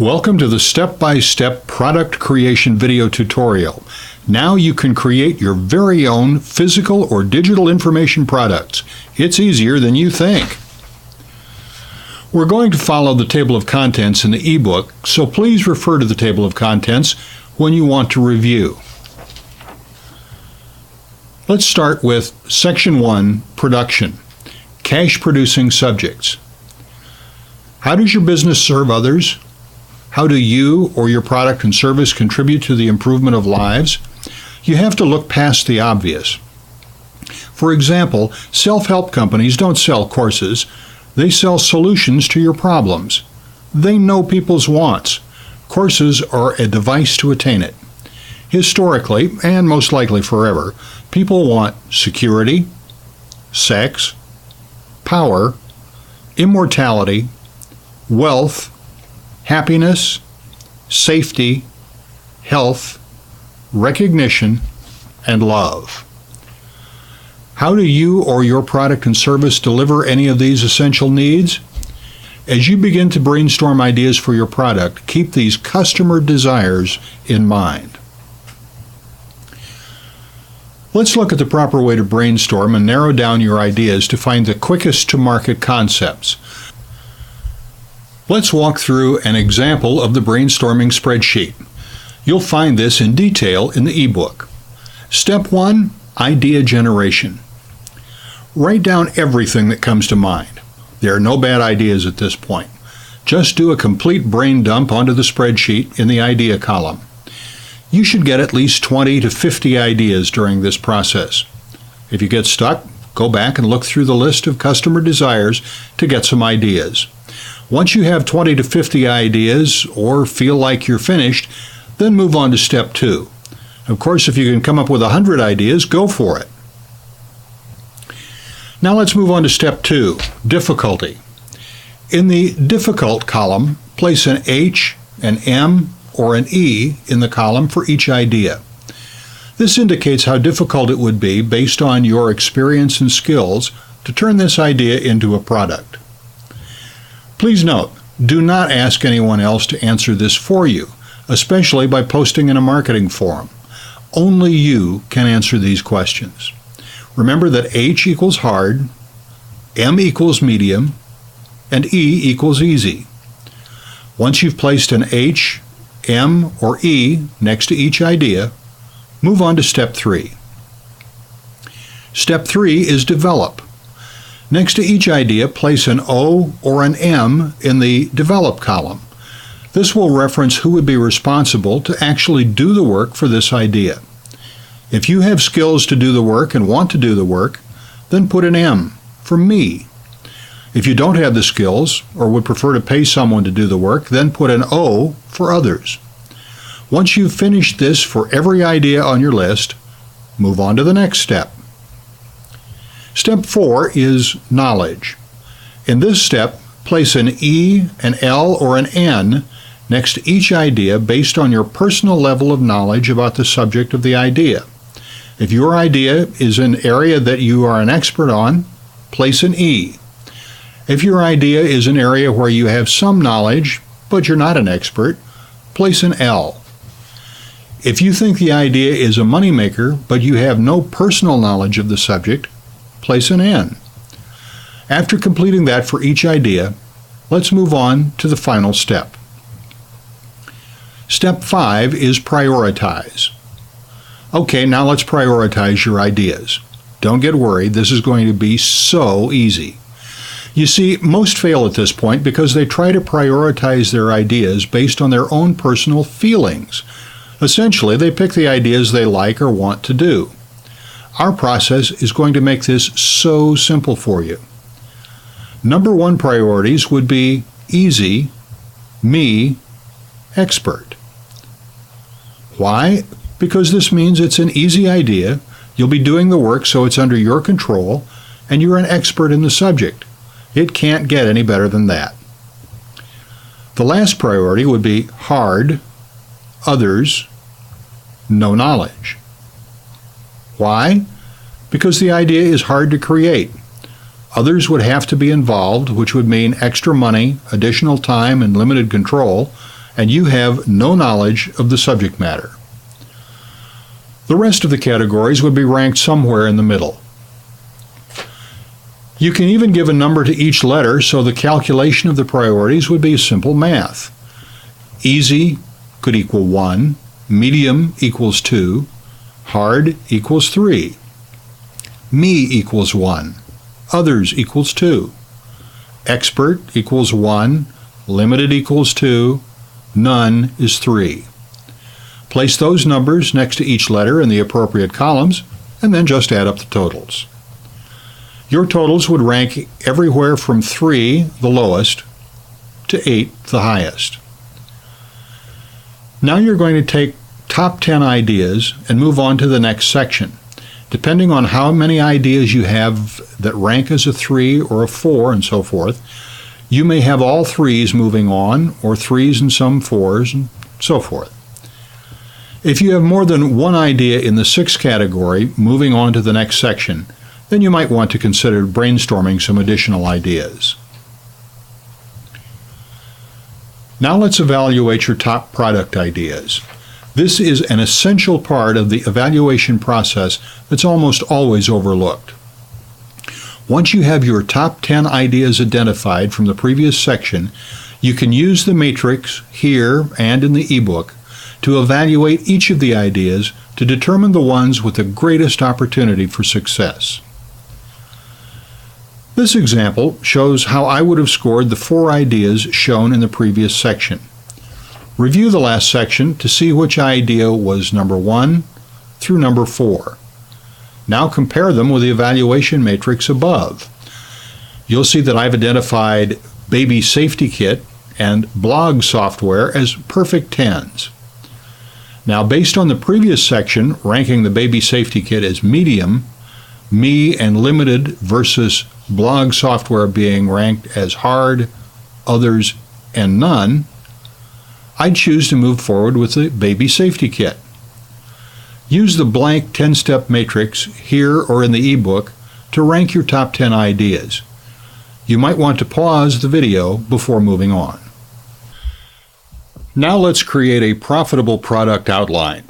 Welcome to the step-by-step product creation video tutorial. Now you can create your very own physical or digital information products. It's easier than you think. We're going to follow the table of contents in the ebook, so please refer to the table of contents when you want to review. Let's start with Section 1, Production, Cash-Producing Subjects. How does your business serve others? How do you or your product and service contribute to the improvement of lives? You have to look past the obvious. For example, self-help companies don't sell courses. They sell solutions to your problems. They know people's wants. Courses are a device to attain it. Historically, and most likely forever, people want security, sex, power, immortality, wealth, happiness, safety, health, recognition, and love. How do you or your product and service deliver any of these essential needs? As you begin to brainstorm ideas for your product, keep these customer desires in mind. Let's look at the proper way to brainstorm and narrow down your ideas to find the quickest to market concepts. Let's walk through an example of the brainstorming spreadsheet. You'll find this in detail in the ebook. Step 1, Idea Generation. Write down everything that comes to mind. There are no bad ideas at this point. Just do a complete brain dump onto the spreadsheet in the idea column. You should get at least 20 to 50 ideas during this process. If you get stuck, go back and look through the list of customer desires to get some ideas. Once you have 20 to 50 ideas or feel like you're finished, then move on to Step 2. Of course, if you can come up with 100 ideas, go for it. Now let's move on to Step 2, Difficulty. In the Difficult column, place an H, an M, or an E in the column for each idea. This indicates how difficult it would be, based on your experience and skills, to turn this idea into a product. Please note, do not ask anyone else to answer this for you, especially by posting in a marketing forum. Only you can answer these questions. Remember that H equals hard, M equals medium, and E equals easy. Once you've placed an H, M, or E next to each idea, move on to Step 3. Step 3 is Develop. Next to each idea, place an O or an M in the Develop column. This will reference who would be responsible to actually do the work for this idea. If you have skills to do the work and want to do the work, then put an M for me. If you don't have the skills or would prefer to pay someone to do the work, then put an O for others. Once you've finished this for every idea on your list, move on to the next step. Step 4 is Knowledge. In this step, place an E, an L, or an N next to each idea based on your personal level of knowledge about the subject of the idea. If your idea is an area that you are an expert on, place an E. If your idea is an area where you have some knowledge, but you're not an expert, place an L. If you think the idea is a moneymaker, but you have no personal knowledge of the subject, place an N. After completing that for each idea, let's move on to the final step. Step 5 is Prioritize. Okay, now let's prioritize your ideas. Don't get worried, this is going to be so easy. You see, most fail at this point because they try to prioritize their ideas based on their own personal feelings. Essentially, they pick the ideas they like or want to do. Our process is going to make this so simple for you. Number 1 priorities would be easy, me, expert. Why? Because this means it's an easy idea, you'll be doing the work so it's under your control, and you're an expert in the subject. It can't get any better than that. The last priority would be hard, others, no knowledge. Why? Because the idea is hard to create. Others would have to be involved, which would mean extra money, additional time, and limited control, and you have no knowledge of the subject matter. The rest of the categories would be ranked somewhere in the middle. You can even give a number to each letter, so the calculation of the priorities would be simple math. Easy could equal 1, medium equals 2, hard equals 3, me equals 1, others equals 2, expert equals 1, limited equals 2, none is 3. Place those numbers next to each letter in the appropriate columns, and then just add up the totals. Your totals would rank everywhere from 3, the lowest, to 8, the highest. Now you're going to take top 10 ideas and move on to the next section. Depending on how many ideas you have that rank as a 3 or a 4 and so forth, you may have all 3s moving on, or 3s and some 4s, and so forth. If you have more than one idea in the 6 category moving on to the next section, then you might want to consider brainstorming some additional ideas. Now let's evaluate your top product ideas. This is an essential part of the evaluation process that's almost always overlooked. Once you have your top 10 ideas identified from the previous section, you can use the matrix here and in the ebook to evaluate each of the ideas to determine the ones with the greatest opportunity for success. This example shows how I would have scored the 4 ideas shown in the previous section. Review the last section to see which idea was number 1 through number 4. Now compare them with the evaluation matrix above. You'll see that I've identified Baby Safety Kit and blog software as perfect 10s. Now, based on the previous section ranking the Baby Safety Kit as medium, me and limited versus blog software being ranked as hard, others, and none, I'd choose to move forward with the Baby Safety Kit. Use the blank 10-step matrix here or in the ebook to rank your top 10 ideas. You might want to pause the video before moving on. Now let's create a profitable product outline.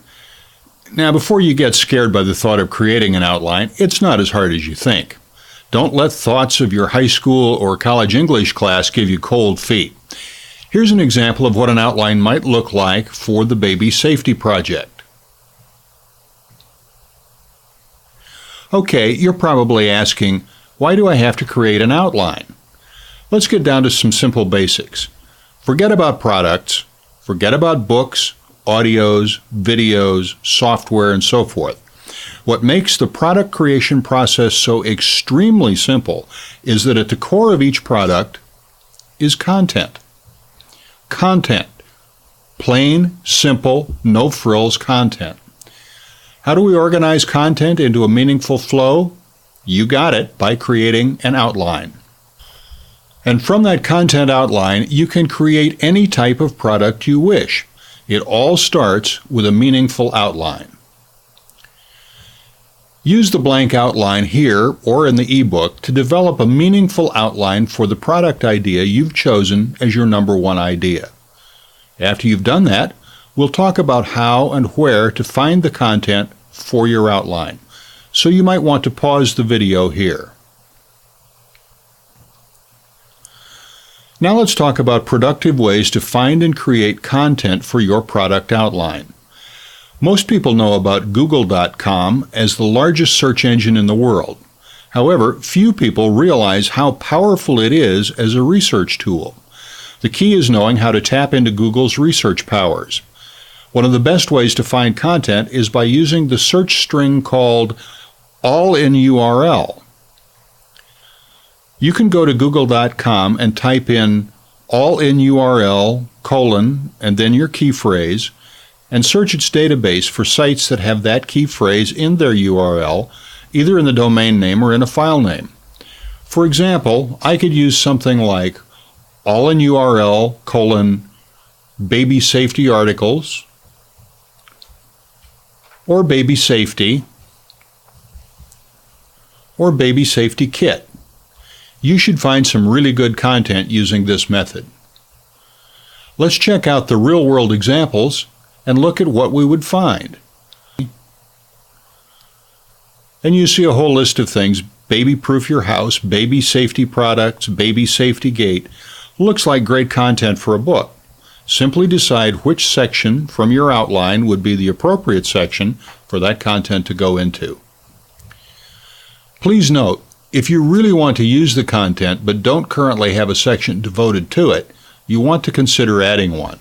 Now, before you get scared by the thought of creating an outline, it's not as hard as you think. Don't let thoughts of your high school or college English class give you cold feet. Here's an example of what an outline might look like for the Baby Safety Project. Okay, you're probably asking, why do I have to create an outline? Let's get down to some simple basics. Forget about products, forget about books, audios, videos, software, and so forth. What makes the product creation process so extremely simple is that at the core of each product is content. Content. Plain, simple, no frills content. How do we organize content into a meaningful flow? You got it, by creating an outline. And from that content outline, you can create any type of product you wish. It all starts with a meaningful outline. Use the blank outline here or in the ebook to develop a meaningful outline for the product idea you've chosen as your number 1 idea. After you've done that, we'll talk about how and where to find the content for your outline. So you might want to pause the video here. Now let's talk about productive ways to find and create content for your product outline. Most people know about Google.com as the largest search engine in the world. However, few people realize how powerful it is as a research tool. The key is knowing how to tap into Google's research powers. One of the best ways to find content is by using the search string called all-in-URL. You can go to Google.com and type in all-in-URL, and then your key phrase, and search its database for sites that have that key phrase in their URL, either in the domain name or in a file name. For example, I could use something like all-in-URL, baby safety articles, or baby safety, or baby safety kit. You should find some really good content using this method. Let's check out the real-world examples and look at what we would find. And you see a whole list of things: baby-proof your house, baby safety products, baby safety gate. Looks like great content for a book. Simply decide which section from your outline would be the appropriate section for that content to go into. Please note, if you really want to use the content but don't currently have a section devoted to it, you want to consider adding one.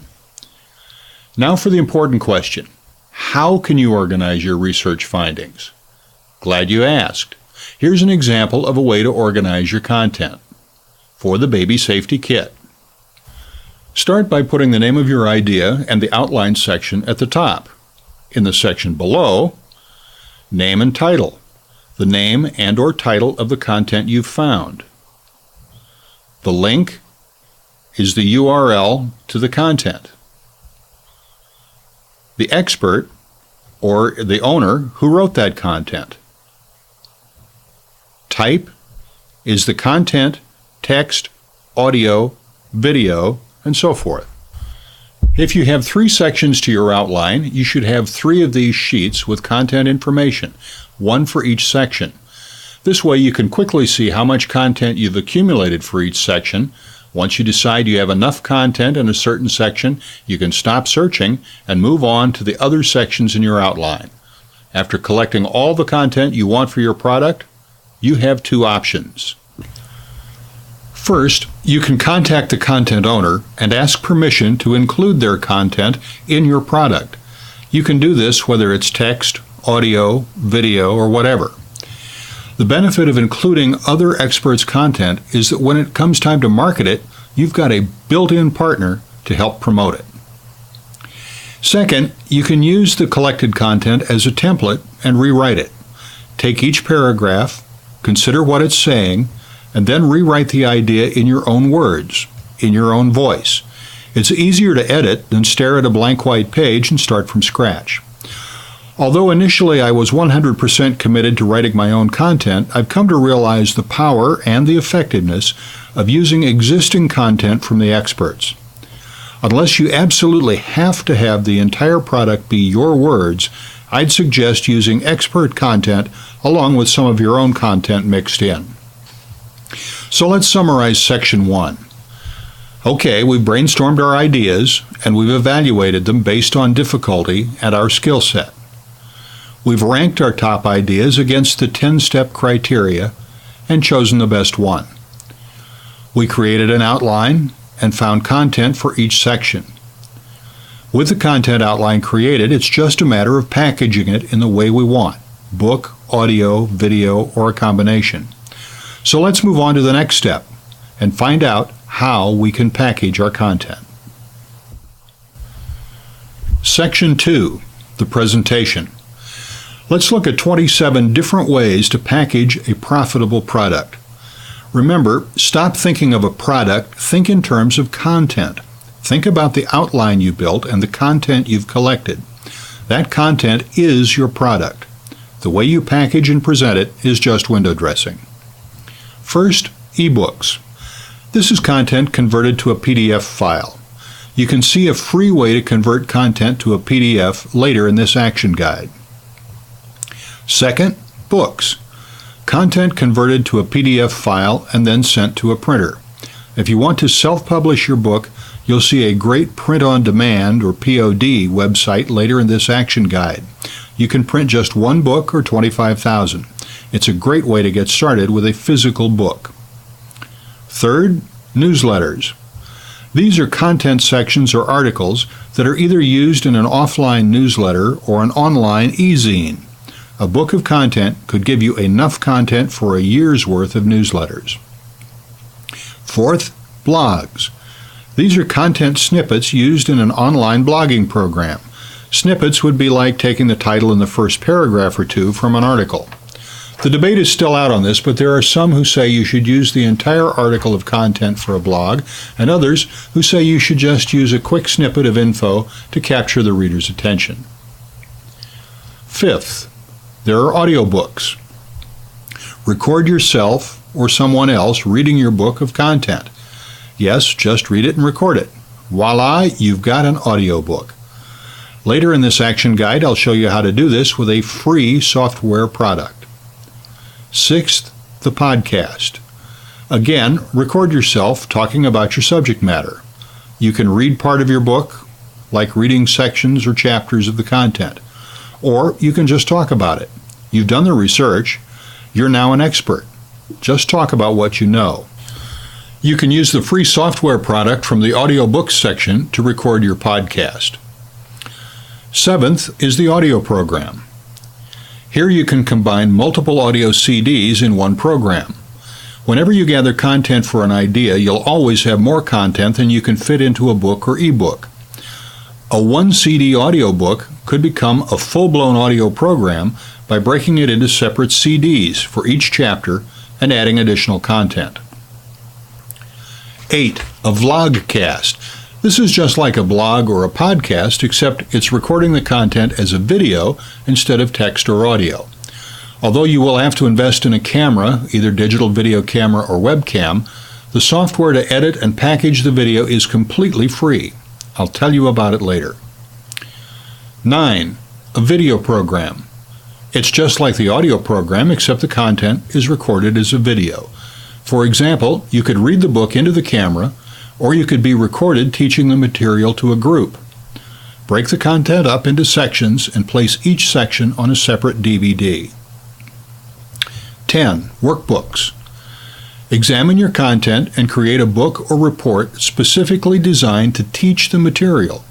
Now for the important question: how can you organize your research findings? Glad you asked. Here's an example of a way to organize your content for the Baby Safety Kit. Start by putting the name of your idea and the outline section at the top. In the section below, name and title, the name and/or title of the content you've found. The link is the URL to the content. The expert, or the owner, who wrote that content. Type is the content, text, audio, video, and so forth. If you have 3 sections to your outline, you should have 3 of these sheets with content information, one for each section. This way you can quickly see how much content you've accumulated for each section. Once you decide you have enough content in a certain section, you can stop searching and move on to the other sections in your outline. After collecting all the content you want for your product, you have 2 options. First, you can contact the content owner and ask permission to include their content in your product. You can do this whether it's text, audio, video, or whatever. The benefit of including other experts' content is that when it comes time to market it, you've got a built-in partner to help promote it. Second, you can use the collected content as a template and rewrite it. Take each paragraph, consider what it's saying, and then rewrite the idea in your own words, in your own voice. It's easier to edit than stare at a blank white page and start from scratch. Although initially I was 100% committed to writing my own content, I've come to realize the power and the effectiveness of using existing content from the experts. Unless you absolutely have to have the entire product be your words, I'd suggest using expert content along with some of your own content mixed in. So let's summarize Section 1. Okay, we've brainstormed our ideas and we've evaluated them based on difficulty and our skill set. We've ranked our top ideas against the 10-step criteria and chosen the best one. We created an outline and found content for each section. With the content outline created, it's just a matter of packaging it in the way we want: book, audio, video, or a combination. So let's move on to the next step and find out how we can package our content. Section 2, the presentation. Let's look at 27 different ways to package a profitable product. Remember, stop thinking of a product, think in terms of content. Think about the outline you built and the content you've collected. That content is your product. The way you package and present it is just window dressing. First, ebooks. This is content converted to a PDF file. You can see a free way to convert content to a PDF later in this action guide. Second, books. Content converted to a PDF file and then sent to a printer. If you want to self-publish your book, you'll see a great print-on-demand, or POD, website later in this action guide. You can print just one book or 25,000. It's a great way to get started with a physical book. Third, newsletters. These are content sections or articles that are either used in an offline newsletter or an online e-zine. A book of content could give you enough content for a year's worth of newsletters. Fourth, blogs. These are content snippets used in an online blogging program. Snippets would be like taking the title and the first paragraph or two from an article. The debate is still out on this, but there are some who say you should use the entire article of content for a blog, and others who say you should just use a quick snippet of info to capture the reader's attention. Fifth, there are audiobooks. Record yourself or someone else reading your book of content. Yes, just read it and record it. Voila, you've got an audiobook. Later in this action guide, I'll show you how to do this with a free software product. Sixth, the podcast. Again, record yourself talking about your subject matter. You can read part of your book, like reading sections or chapters of the content, or you can just talk about it. You've done the research. You're now an expert. Just talk about what you know. You can use the free software product from the audiobooks section to record your podcast. Seventh is the audio program. Here you can combine multiple audio CDs in one program. Whenever you gather content for an idea, you'll always have more content than you can fit into a book or ebook. A 1 CD audiobook could become a full-blown audio program by breaking it into separate CDs for each chapter and adding additional content. 8. A vlogcast. This is just like a blog or a podcast, except it's recording the content as a video instead of text or audio. Although you will have to invest in a camera, either digital video camera or webcam, the software to edit and package the video is completely free. I'll tell you about it later. 9. A video program. It's just like the audio program, except the content is recorded as a video. For example, you could read the book into the camera, or you could be recorded teaching the material to a group. Break the content up into sections and place each section on a separate DVD. 10. Workbooks. Examine your content and create a book or report specifically designed to teach the material.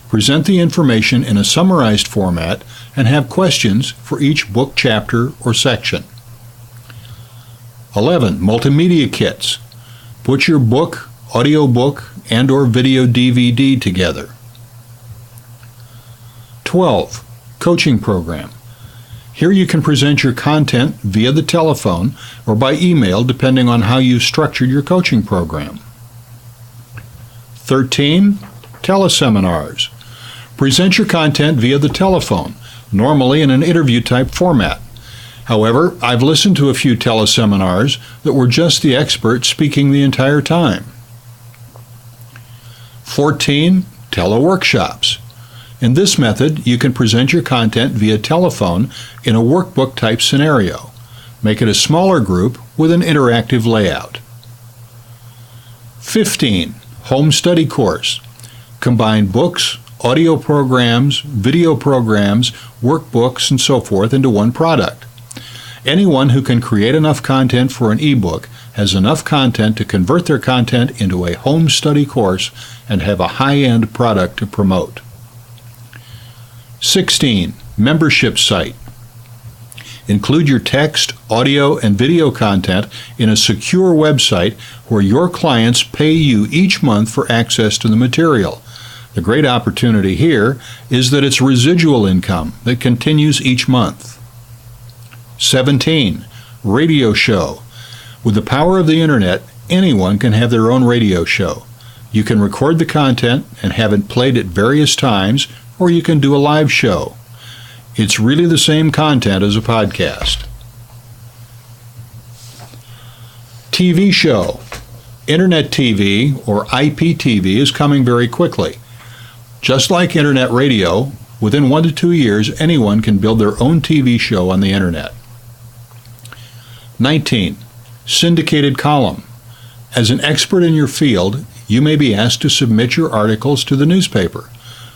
Present the information in a summarized format and have questions for each book chapter or section. 11. Multimedia kits. Put your book, audiobook, and/or video DVD together. 12. Coaching program. Here you can present your content via the telephone or by email, depending on how you've structured your coaching program. 13. Teleseminars. Present your content via the telephone, normally in an interview-type format. However, I've listened to a few teleseminars that were just the expert speaking the entire time. 14. Teleworkshops. In this method, you can present your content via telephone in a workbook-type scenario. Make it a smaller group with an interactive layout. 15. Home study course. Combine books, audio programs, video programs, workbooks, and so forth into one product. Anyone who can create enough content for an ebook has enough content to convert their content into a home study course and have a high-end product to promote. 16. Membership site. Include your text, audio, and video content in a secure website where your clients pay you each month for access to the material. The great opportunity here is that it's residual income that continues each month. 17. Radio show. With the power of the internet, anyone can have their own radio show. You can record the content and have it played at various times, or you can do a live show. It's really the same content as a podcast. TV show. Internet TV, or IPTV, is coming very quickly. Just like internet radio, within 1 to 2 years, anyone can build their own TV show on the internet. 19. Syndicated column. As an expert in your field, you may be asked to submit your articles to the newspaper,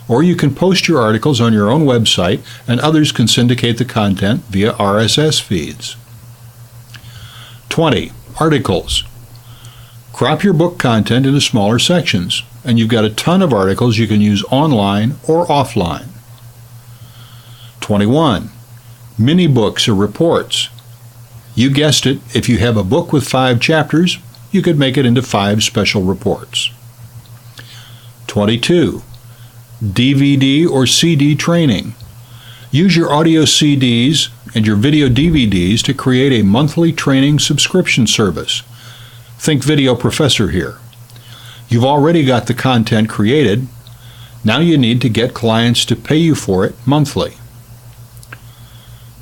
or you can post your articles on your own website and others can syndicate the content via RSS feeds. 20. Articles. Crop your book content into smaller sections, and you've got a ton of articles you can use online or offline. 21. Mini books or reports. You guessed it, if you have a book with 5 chapters, you could make it into 5 special reports. 22. DVD or CD training. Use your audio CDs and your video DVDs to create a monthly training subscription service. Think Video Professor here. You've already got the content created. Now you need to get clients to pay you for it monthly.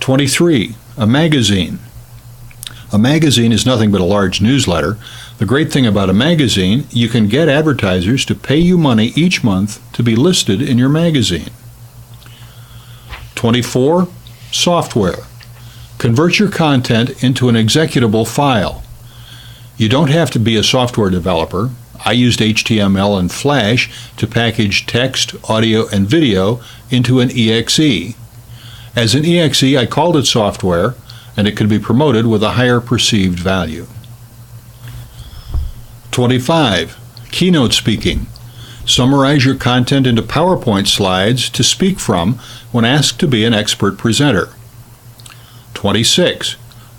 23. A magazine. A magazine is nothing but a large newsletter. The great thing about a magazine, you can get advertisers to pay you money each month to be listed in your magazine. 24. Software. Convert your content into an executable file. You don't have to be a software developer. I used HTML and Flash to package text, audio, and video into an EXE. As an EXE, I called it software, and it could be promoted with a higher perceived value. 25. Keynote speaking. Summarize your content into PowerPoint slides to speak from when asked to be an expert presenter. 26.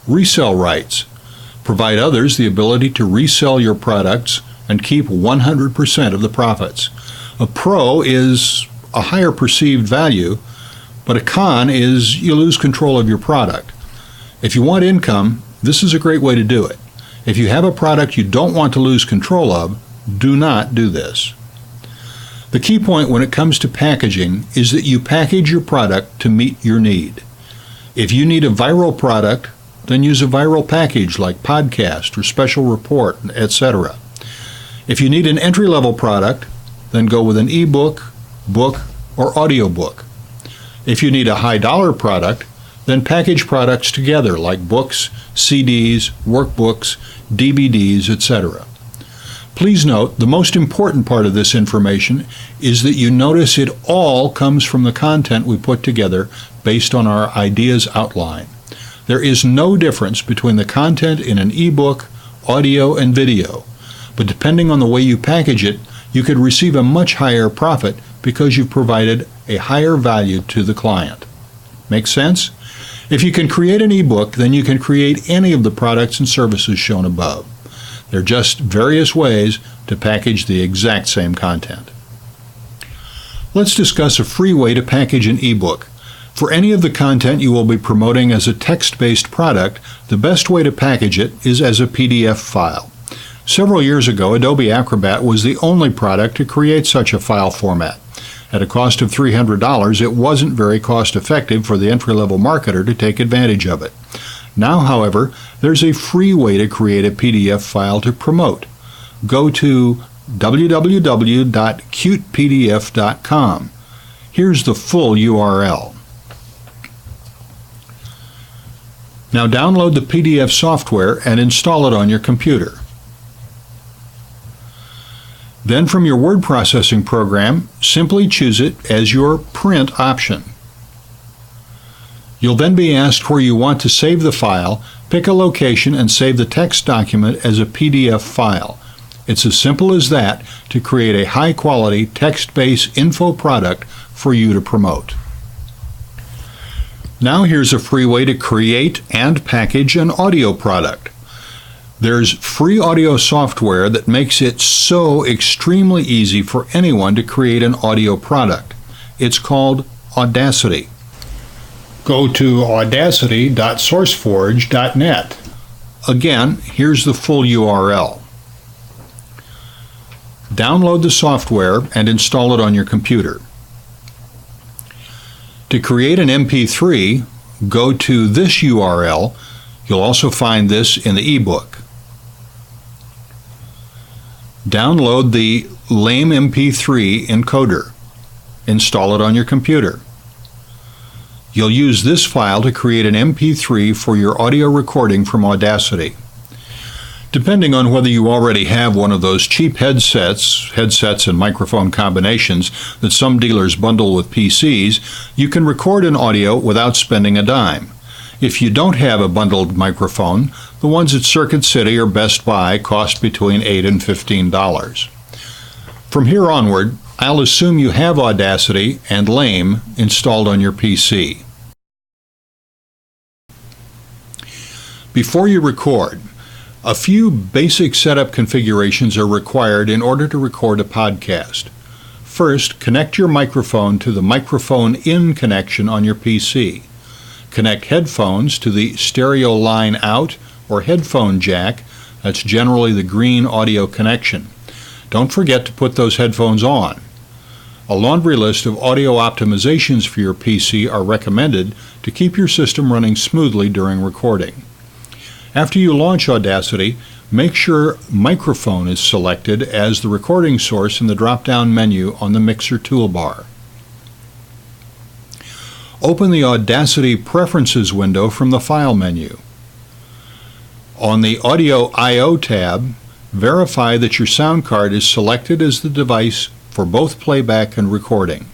Resell rights. Provide others the ability to resell your products and keep 100% of the profits. A pro is a higher perceived value, but a con is you lose control of your product. If you want income, this is a great way to do it. If you have a product you don't want to lose control of, do not do this. The key point when it comes to packaging is that you package your product to meet your need. If you need a viral product, then use a viral package like podcast or special report, etc. If you need an entry-level product, then go with an ebook, book, or audiobook. If you need a high-dollar product, then package products together like books, CDs, workbooks, DVDs, etc. Please note, the most important part of this information is that you notice it all comes from the content we put together based on our ideas outline. There is no difference between the content in an ebook, audio, and video, but depending on the way you package it, you could receive a much higher profit because you've provided a higher value to the client. Make sense? If you can create an ebook, then you can create any of the products and services shown above. They're just various ways to package the exact same content. Let's discuss a free way to package an ebook. For any of the content you will be promoting as a text-based product, the best way to package it is as a PDF file. Several years ago, Adobe Acrobat was the only product to create such a file format. At a cost of $300, it wasn't very cost-effective for the entry-level marketer to take advantage of it. Now, however, there's a free way to create a PDF file to promote. Go to www.cutepdf.com. Here's the full URL. Now download the PDF software and install it on your computer. Then from your word processing program, simply choose it as your print option. You'll then be asked where you want to save the file, pick a location, and save the text document as a PDF file. It's as simple as that to create a high-quality text-based info product for you to promote. Now here's a free way to create and package an audio product. There's free audio software that makes it so extremely easy for anyone to create an audio product. It's called Audacity. Go to audacity.sourceforge.net. Again, here's the full URL. Download the software and install it on your computer. To create an MP3, go to this URL. You'll also find this in the ebook. Download the Lame MP3 encoder. Install it on your computer. You'll use this file to create an MP3 for your audio recording from Audacity. Depending on whether you already have one of those cheap headsets and microphone combinations that some dealers bundle with PCs, you can record an audio without spending a dime. If you don't have a bundled microphone, the ones at Circuit City or Best Buy cost between $8 and $15. From here onward, I'll assume you have Audacity and Lame installed on your PC. Before you record, a few basic setup configurations are required in order to record a podcast. First, connect your microphone to the microphone in connection on your PC. Connect headphones to the stereo line out or headphone jack. That's generally the green audio connection. Don't forget to put those headphones on. A laundry list of audio optimizations for your PC are recommended to keep your system running smoothly during recording. After you launch Audacity, make sure Microphone is selected as the recording source in the drop-down menu on the Mixer toolbar. Open the Audacity Preferences window from the File menu. On the Audio I/O tab, verify that your sound card is selected as the device for both playback and recording.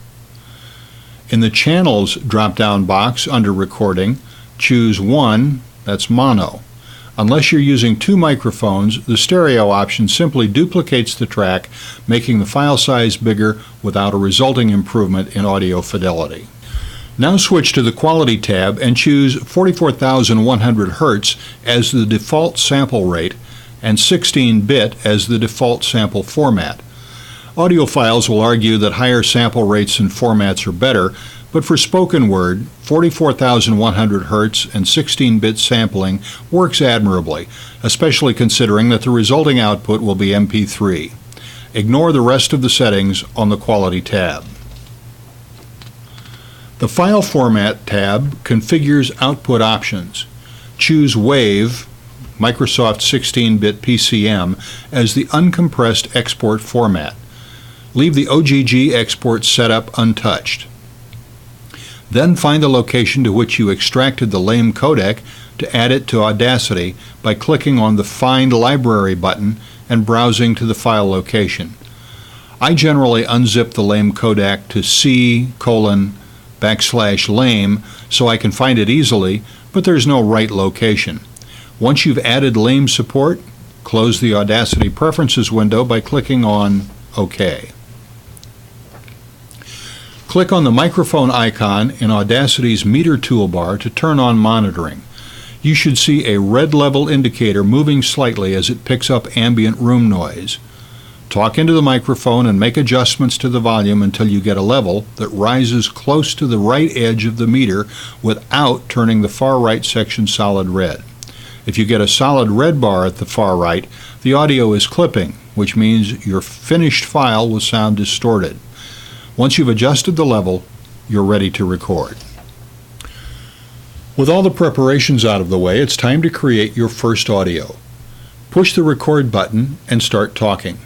In the Channels drop-down box under Recording, choose 1, that's mono. Unless you're using 2 microphones, the stereo option simply duplicates the track, making the file size bigger without a resulting improvement in audio fidelity. Now switch to the Quality tab and choose 44,100 Hz as the default sample rate and 16-bit as the default sample format. Audiophiles will argue that higher sample rates and formats are better, but for spoken word, 44,100 Hz and 16-bit sampling works admirably, especially considering that the resulting output will be MP3. Ignore the rest of the settings on the Quality tab. The File Format tab configures output options. Choose WAV, Microsoft 16-bit PCM, as the uncompressed export format. Leave the OGG export setup untouched. Then find the location to which you extracted the LAME codec to add it to Audacity by clicking on the Find Library button and browsing to the file location. I generally unzip the LAME codec to C:\lame so I can find it easily, but there's no right location. Once you've added LAME support, close the Audacity Preferences window by clicking on OK. Click on the microphone icon in Audacity's Meter toolbar to turn on monitoring. You should see a red level indicator moving slightly as it picks up ambient room noise. Talk into the microphone and make adjustments to the volume until you get a level that rises close to the right edge of the meter without turning the far right section solid red. If you get a solid red bar at the far right, the audio is clipping, which means your finished file will sound distorted. Once you've adjusted the level, you're ready to record. With all the preparations out of the way, it's time to create your first audio. Push the record button and start talking.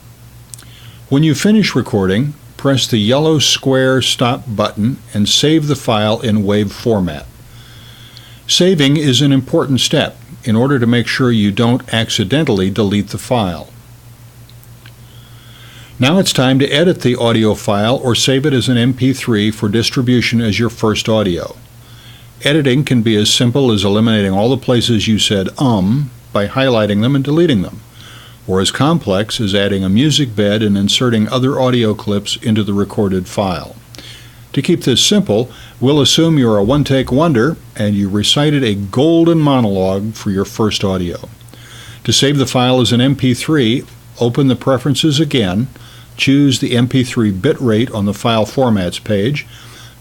When you finish recording, press the yellow square stop button and save the file in WAV format. Saving is an important step in order to make sure you don't accidentally delete the file. Now it's time to edit the audio file or save it as an MP3 for distribution as your first audio. Editing can be as simple as eliminating all the places you said by highlighting them and deleting them, or as complex as adding a music bed and inserting other audio clips into the recorded file. To keep this simple, we'll assume you're a one-take wonder and you recited a golden monologue for your first audio. To save the file as an MP3, open the Preferences again, choose the MP3 bitrate on the File Formats page.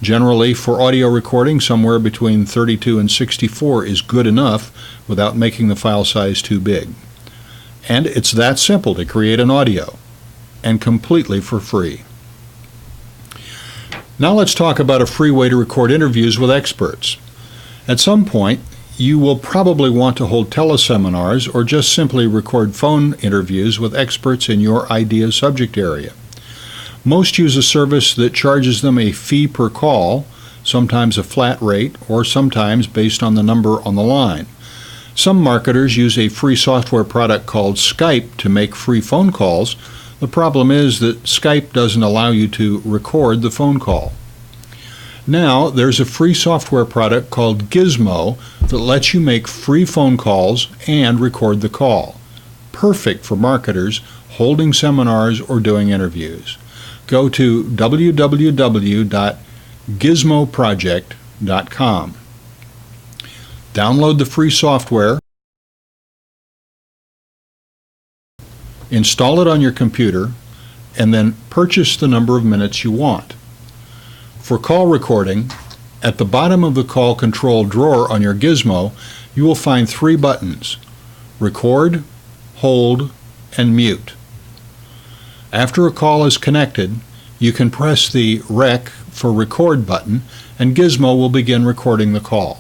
Generally, for audio recording, somewhere between 32 and 64 is good enough without making the file size too big. And it's that simple to create an audio, and completely for free. Now let's talk about a free way to record interviews with experts. At some point, you will probably want to hold teleseminars or just simply record phone interviews with experts in your idea subject area. Most use a service that charges them a fee per call, sometimes a flat rate, or sometimes based on the number on the line. Some marketers use a free software product called Skype to make free phone calls. The problem is that Skype doesn't allow you to record the phone call. Now, there's a free software product called Gizmo that lets you make free phone calls and record the call. Perfect for marketers holding seminars or doing interviews. Go to www.gizmoproject.com. Download the free software, install it on your computer, and then purchase the number of minutes you want. For call recording, at the bottom of the call control drawer on your Gizmo, you will find 3 buttons: Record, Hold, and Mute. After a call is connected, you can press the Rec for Record button, and Gizmo will begin recording the call.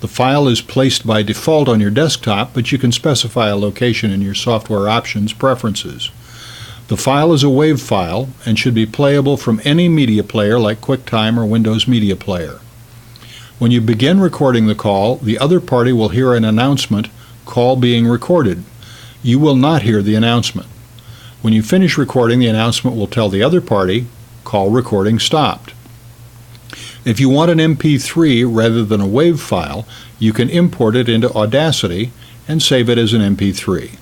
The file is placed by default on your desktop, but you can specify a location in your software options preferences. The file is a WAV file and should be playable from any media player like QuickTime or Windows Media Player. When you begin recording the call, the other party will hear an announcement, "Call being recorded." You will not hear the announcement. When you finish recording, the announcement will tell the other party, "Call recording stopped." If you want an MP3 rather than a WAV file, you can import it into Audacity and save it as an MP3.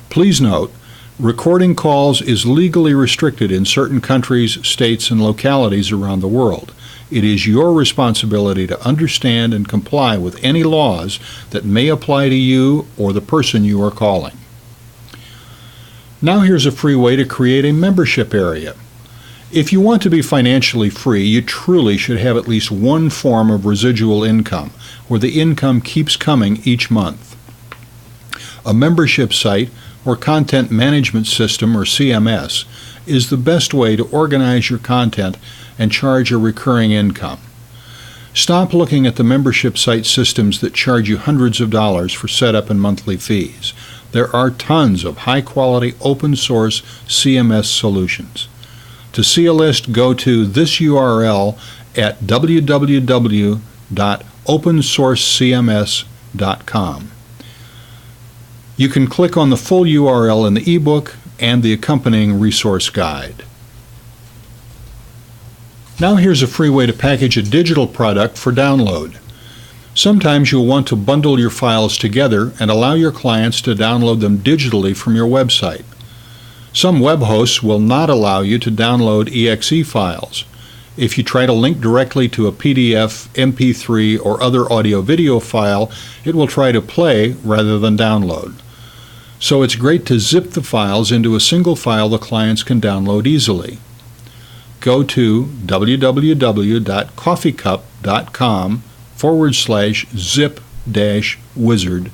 Please note, recording calls is legally restricted in certain countries, states, and localities around the world. It is your responsibility to understand and comply with any laws that may apply to you or the person you are calling. Now here's a free way to create a membership area. If you want to be financially free, you truly should have at least one form of residual income, where the income keeps coming each month. A membership site or content management system, or CMS, is the best way to organize your content and charge a recurring income. Stop looking at the membership site systems that charge you hundreds of dollars for setup and monthly fees. There are tons of high-quality open-source CMS solutions. To see a list, go to this URL at www.opensourcecms.com. You can click on the full URL in the ebook and the accompanying resource guide. Now here's a free way to package a digital product for download. Sometimes you'll want to bundle your files together and allow your clients to download them digitally from your website. Some web hosts will not allow you to download exe files. If you try to link directly to a PDF, MP3, or other audio-video file, it will try to play rather than download. So it's great to zip the files into a single file the clients can download easily. Go to www.coffeecup.com/zip-wizard/.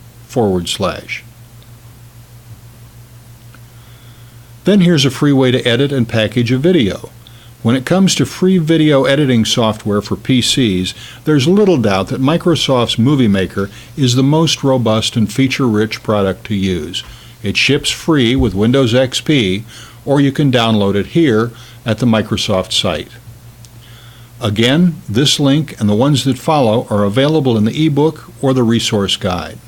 Then here's a free way to edit and package a video. When it comes to free video editing software for PCs, there's little doubt that Microsoft's Movie Maker is the most robust and feature-rich product to use. It ships free with Windows XP, or you can download it here at the Microsoft site. Again, this link and the ones that follow are available in the ebook or the resource guide.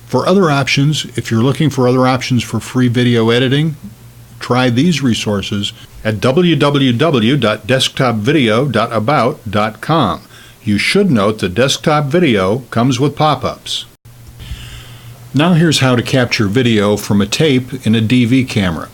For other options, if you're looking for other options for free video editing, try these resources at www.desktopvideo.about.com. You should note that desktop video comes with pop-ups. Now here's how to capture video from a tape in a DV camera.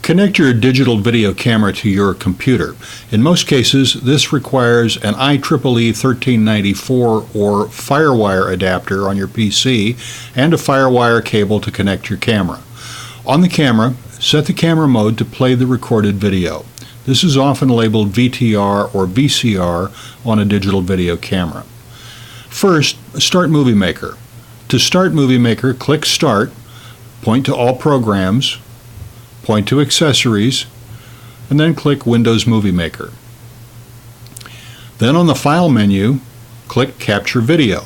Connect your digital video camera to your computer. In most cases, this requires an IEEE 1394 or FireWire adapter on your PC and a FireWire cable to connect your camera. On the camera, set the camera mode to play the recorded video. This is often labeled VTR or VCR on a digital video camera. First, start Movie Maker. To start Movie Maker, click Start, point to All Programs, point to Accessories, and then click Windows Movie Maker. Then on the File menu, click Capture Video.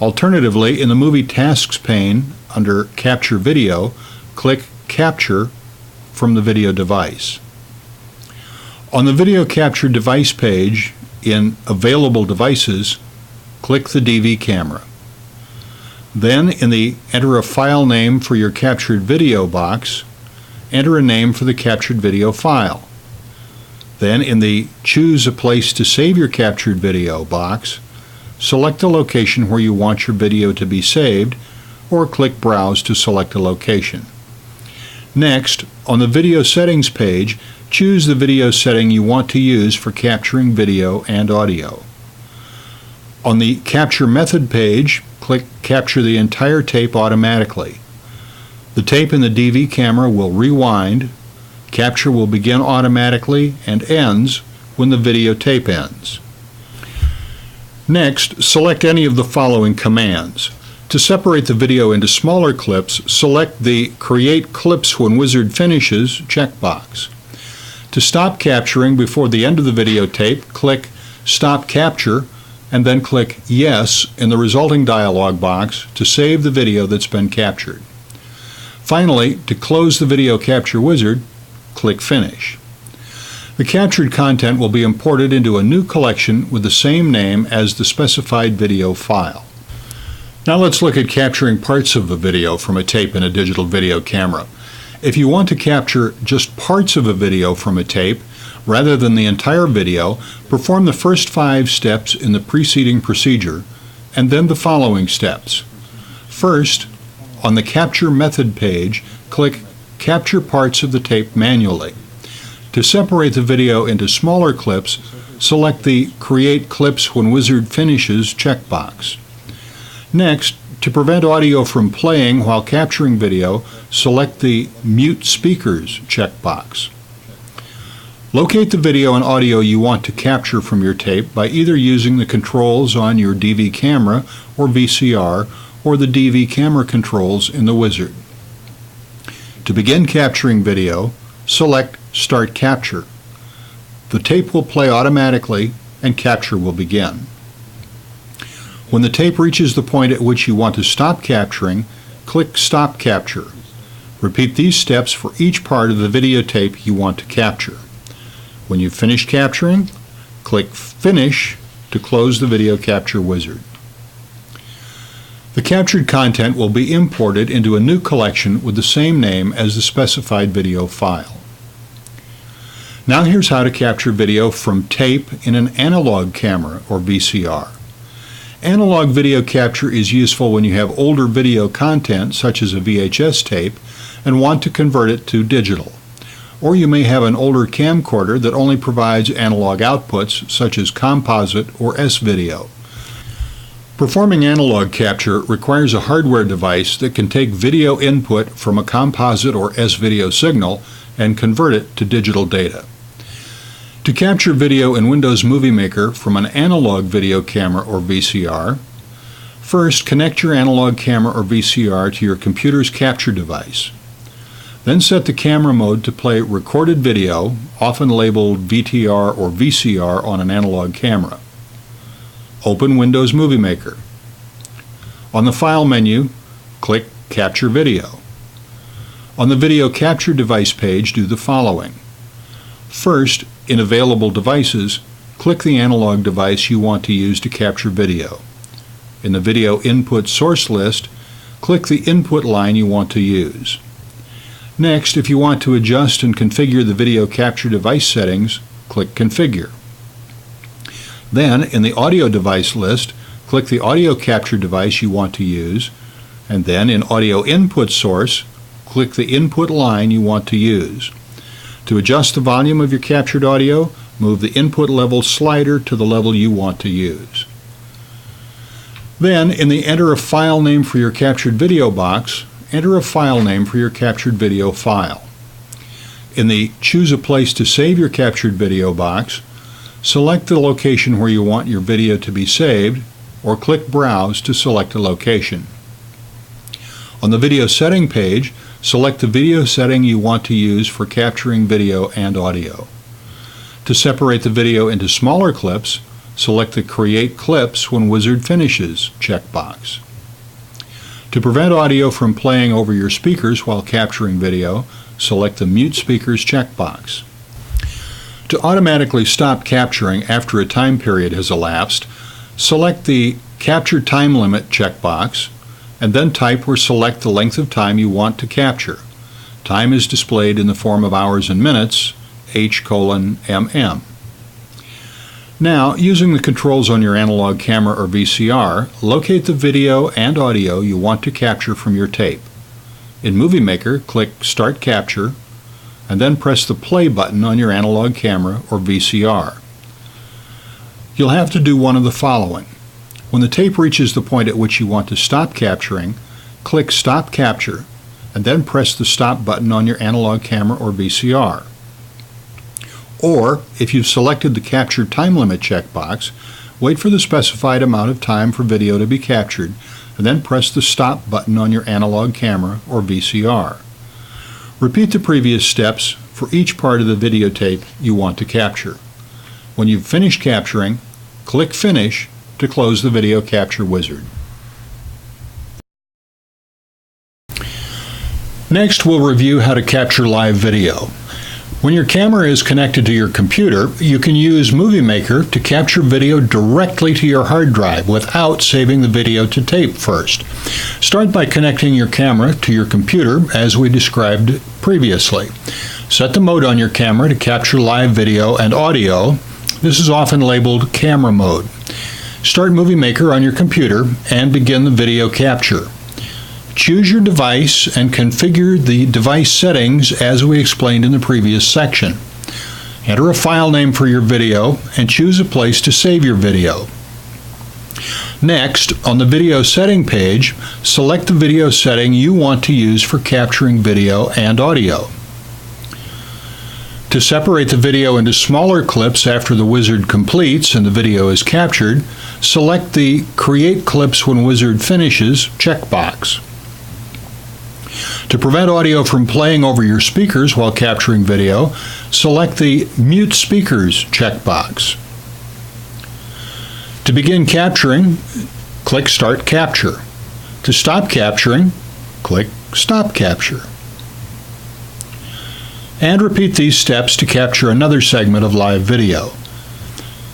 Alternatively, in the Movie Tasks pane under Capture Video, click Capture from the video device. On the Video Capture Device page in Available Devices, click the DV camera. Then in the Enter a File Name for your captured video box, enter a name for the captured video file. Then in the Choose a Place to Save Your Captured Video box, select the location where you want your video to be saved, or click Browse to select a location. Next, on the Video Settings page, choose the video setting you want to use for capturing video and audio. On the Capture Method page, click Capture the entire tape automatically. The tape in the DV camera will rewind, capture will begin automatically, and ends when the video tape ends. Next, select any of the following commands. To separate the video into smaller clips, select the Create Clips When Wizard Finishes checkbox. To stop capturing before the end of the videotape, click Stop Capture and then click Yes in the resulting dialog box to save the video that's been captured. Finally, to close the video capture wizard, click Finish. The captured content will be imported into a new collection with the same name as the specified video file. Now let's look at capturing parts of a video from a tape in a digital video camera. If you want to capture just parts of a video from a tape, rather than the entire video, perform the first 5 steps in the preceding procedure, and then the following steps. First, on the Capture Method page, click Capture Parts of the Tape Manually. To separate the video into smaller clips, select the Create Clips When Wizard Finishes checkbox. Next, to prevent audio from playing while capturing video, select the Mute Speakers checkbox. Locate the video and audio you want to capture from your tape by either using the controls on your DV camera or VCR or the DV camera controls in the wizard. To begin capturing video, select Start Capture. The tape will play automatically and capture will begin. When the tape reaches the point at which you want to stop capturing, click Stop Capture. Repeat these steps for each part of the videotape you want to capture. When you've finished capturing, click Finish to close the video capture wizard. The captured content will be imported into a new collection with the same name as the specified video file. Now here's how to capture video from tape in an analog camera or VCR. Analog video capture is useful when you have older video content, such as a VHS tape, and want to convert it to digital. Or you may have an older camcorder that only provides analog outputs, such as composite or S-video. Performing analog capture requires a hardware device that can take video input from a composite or S-video signal and convert it to digital data. To capture video in Windows Movie Maker from an analog video camera or VCR, first connect your analog camera or VCR to your computer's capture device. Then set the camera mode to play recorded video, often labeled VTR or VCR on an analog camera. Open Windows Movie Maker. On the File menu, click Capture Video. On the Video Capture Device page, do the following. First, in Available Devices, click the analog device you want to use to capture video. In the Video Input Source list, click the input line you want to use. Next, if you want to adjust and configure the video capture device settings, click Configure. Then, in the Audio Device list, click the audio capture device you want to use, and then in Audio Input Source, click the input line you want to use. To adjust the volume of your captured audio, move the input level slider to the level you want to use. Then, in the Enter a File Name for your captured video box, enter a file name for your captured video file. In the Choose a Place to Save Your Captured Video box, select the location where you want your video to be saved, or click Browse to select a location. On the Video Setting page, select the video setting you want to use for capturing video and audio. To separate the video into smaller clips, select the Create Clips When Wizard Finishes checkbox. To prevent audio from playing over your speakers while capturing video, select the Mute Speakers checkbox. To automatically stop capturing after a time period has elapsed, select the Capture Time Limit checkbox, and then type or select the length of time you want to capture. Time is displayed in the form of hours and minutes, H:MM. Now, using the controls on your analog camera or VCR, locate the video and audio you want to capture from your tape. In Movie Maker, click Start Capture, and then press the play button on your analog camera or VCR. You'll have to do one of the following. When the tape reaches the point at which you want to stop capturing, click Stop Capture, and then press the Stop button on your analog camera or VCR. Or, if you've selected the Capture Time Limit checkbox, wait for the specified amount of time for video to be captured, and then press the Stop button on your analog camera or VCR. Repeat the previous steps for each part of the videotape you want to capture. When you've finished capturing, click Finish to close the video capture wizard. Next, we'll review how to capture live video. When your camera is connected to your computer, you can use Movie Maker to capture video directly to your hard drive without saving the video to tape first. Start by connecting your camera to your computer as we described previously. Set the mode on your camera to capture live video and audio. This is often labeled camera mode. Start Movie Maker on your computer and begin the video capture. Choose your device and configure the device settings as we explained in the previous section. Enter a file name for your video and choose a place to save your video. Next, on the video setting page, select the video setting you want to use for capturing video and audio. To separate the video into smaller clips after the wizard completes and the video is captured, select the Create Clips When Wizard Finishes checkbox. To prevent audio from playing over your speakers while capturing video, select the Mute Speakers checkbox. To begin capturing, click Start Capture. To stop capturing, click Stop Capture. And repeat these steps to capture another segment of live video.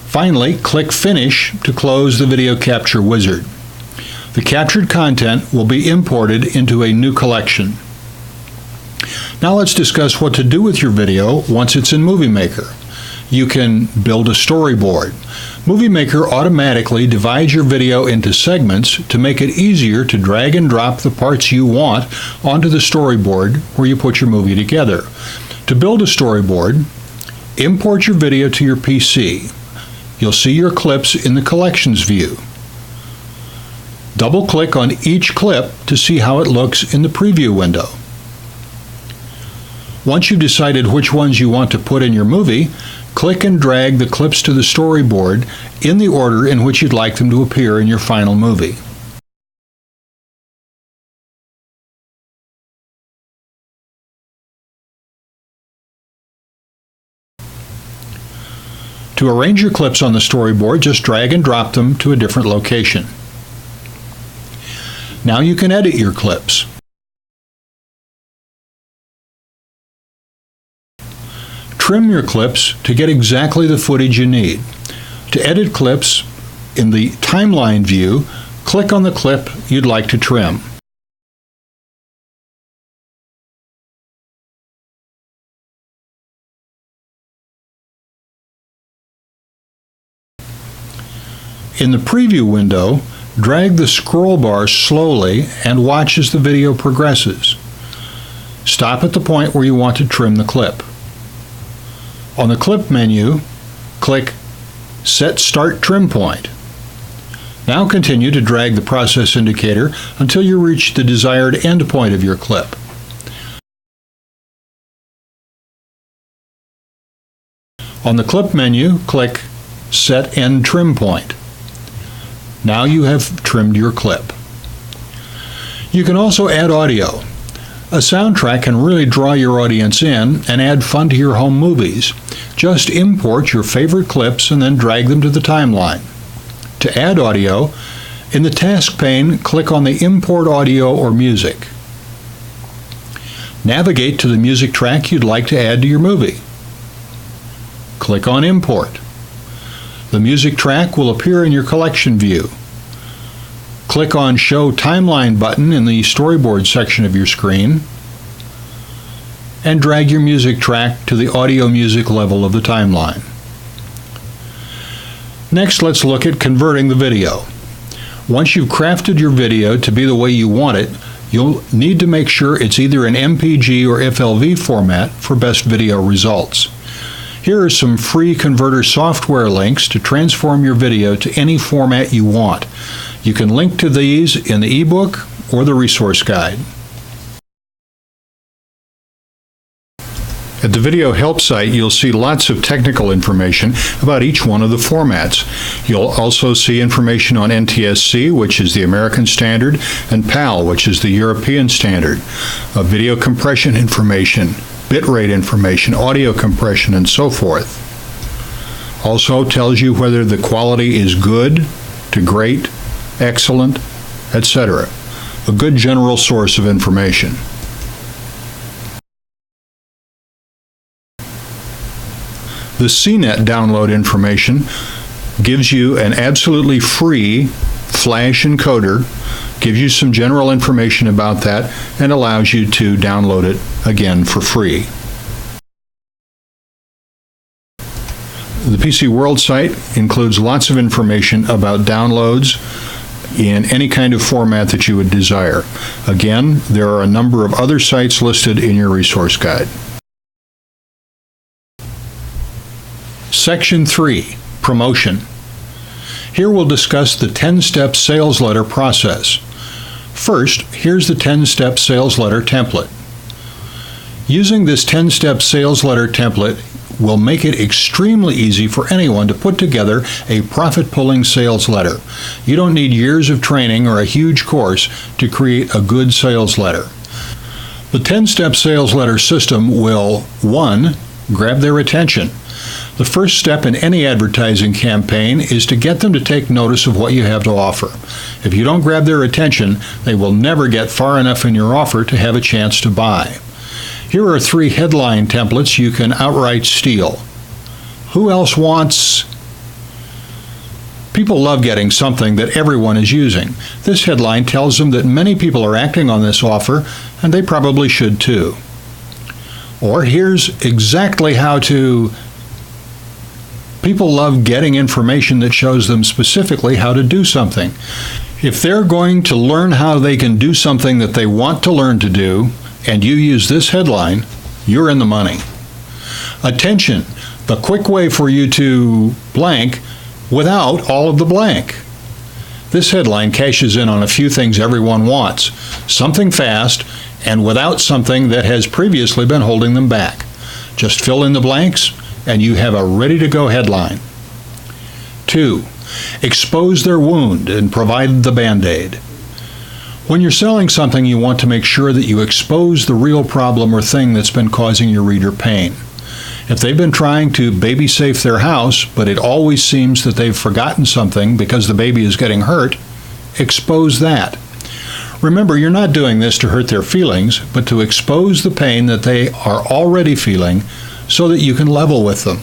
Finally, click Finish to close the video capture wizard. The captured content will be imported into a new collection. Now let's discuss what to do with your video once it's in Movie Maker. You can build a storyboard. Movie Maker automatically divides your video into segments to make it easier to drag and drop the parts you want onto the storyboard where you put your movie together. To build a storyboard, import your video to your PC. You'll see your clips in the Collections view. Double-click on each clip to see how it looks in the preview window. Once you've decided which ones you want to put in your movie, click and drag the clips to the storyboard in the order in which you'd like them to appear in your final movie. To arrange your clips on the storyboard, just drag and drop them to a different location. Now you can edit your clips. Trim your clips to get exactly the footage you need. To edit clips in the timeline view, click on the clip you'd like to trim. In the preview window, drag the scroll bar slowly and watch as the video progresses. Stop at the point where you want to trim the clip. On the clip menu, click Set Start Trim Point. Now continue to drag the process indicator until you reach the desired end point of your clip. On the clip menu, click Set End Trim Point. Now you have trimmed your clip. You can also add audio. A soundtrack can really draw your audience in and add fun to your home movies. Just import your favorite clips and then drag them to the timeline. To add audio, in the task pane, click on the Import Audio or Music. Navigate to the music track you'd like to add to your movie. Click on Import. The music track will appear in your collection view. Click on Show Timeline button in the storyboard section of your screen and drag your music track to the audio music level of the timeline. Next, let's look at converting the video. Once you've crafted your video to be the way you want it, you'll need to make sure it's either in MPG or FLV format for best video results. Here are some free converter software links to transform your video to any format you want. You can link to these in the ebook or the resource guide. At the video help site, you'll see lots of technical information about each one of the formats. You'll also see information on NTSC, which is the American standard, and PAL, which is the European standard. Video compression information, bitrate information, audio compression, and so forth. Also tells you whether the quality is good, to great, excellent, etc. A good general source of information. The CNET download information gives you an absolutely free Flash encoder, gives you some general information about that, and allows you to download it again for free. The PC World site includes lots of information about downloads in any kind of format that you would desire. Again, there are a number of other sites listed in your resource guide. Section 3, Promotion. Here we'll discuss the 10-step sales letter process. First, here's the 10-step sales letter template. Using this 10-step sales letter template will make it extremely easy for anyone to put together a profit-pulling sales letter. You don't need years of training or a huge course to create a good sales letter. The 10-step sales letter system will, 1, grab their attention. The first step in any advertising campaign is to get them to take notice of what you have to offer. If you don't grab their attention, they will never get far enough in your offer to have a chance to buy. Here are 3 headline templates you can outright steal. Who else wants? People love getting something that everyone is using. This headline tells them that many people are acting on this offer, and they probably should too. Or here's exactly how to. People love getting information that shows them specifically how to do something. If they're going to learn how they can do something that they want to learn to do, and you use this headline, you're in the money. Attention, the quick way for you to blank without all of the blank. This headline cashes in on a few things everyone wants. Something fast and without something that has previously been holding them back. Just fill in the blanks and you have a ready-to-go headline. 2, expose their wound and provide the Band-Aid. When you're selling something, you want to make sure that you expose the real problem or thing that's been causing your reader pain. If they've been trying to baby safe their house, but it always seems that they've forgotten something because the baby is getting hurt, expose that. Remember, you're not doing this to hurt their feelings, but to expose the pain that they are already feeling so that you can level with them.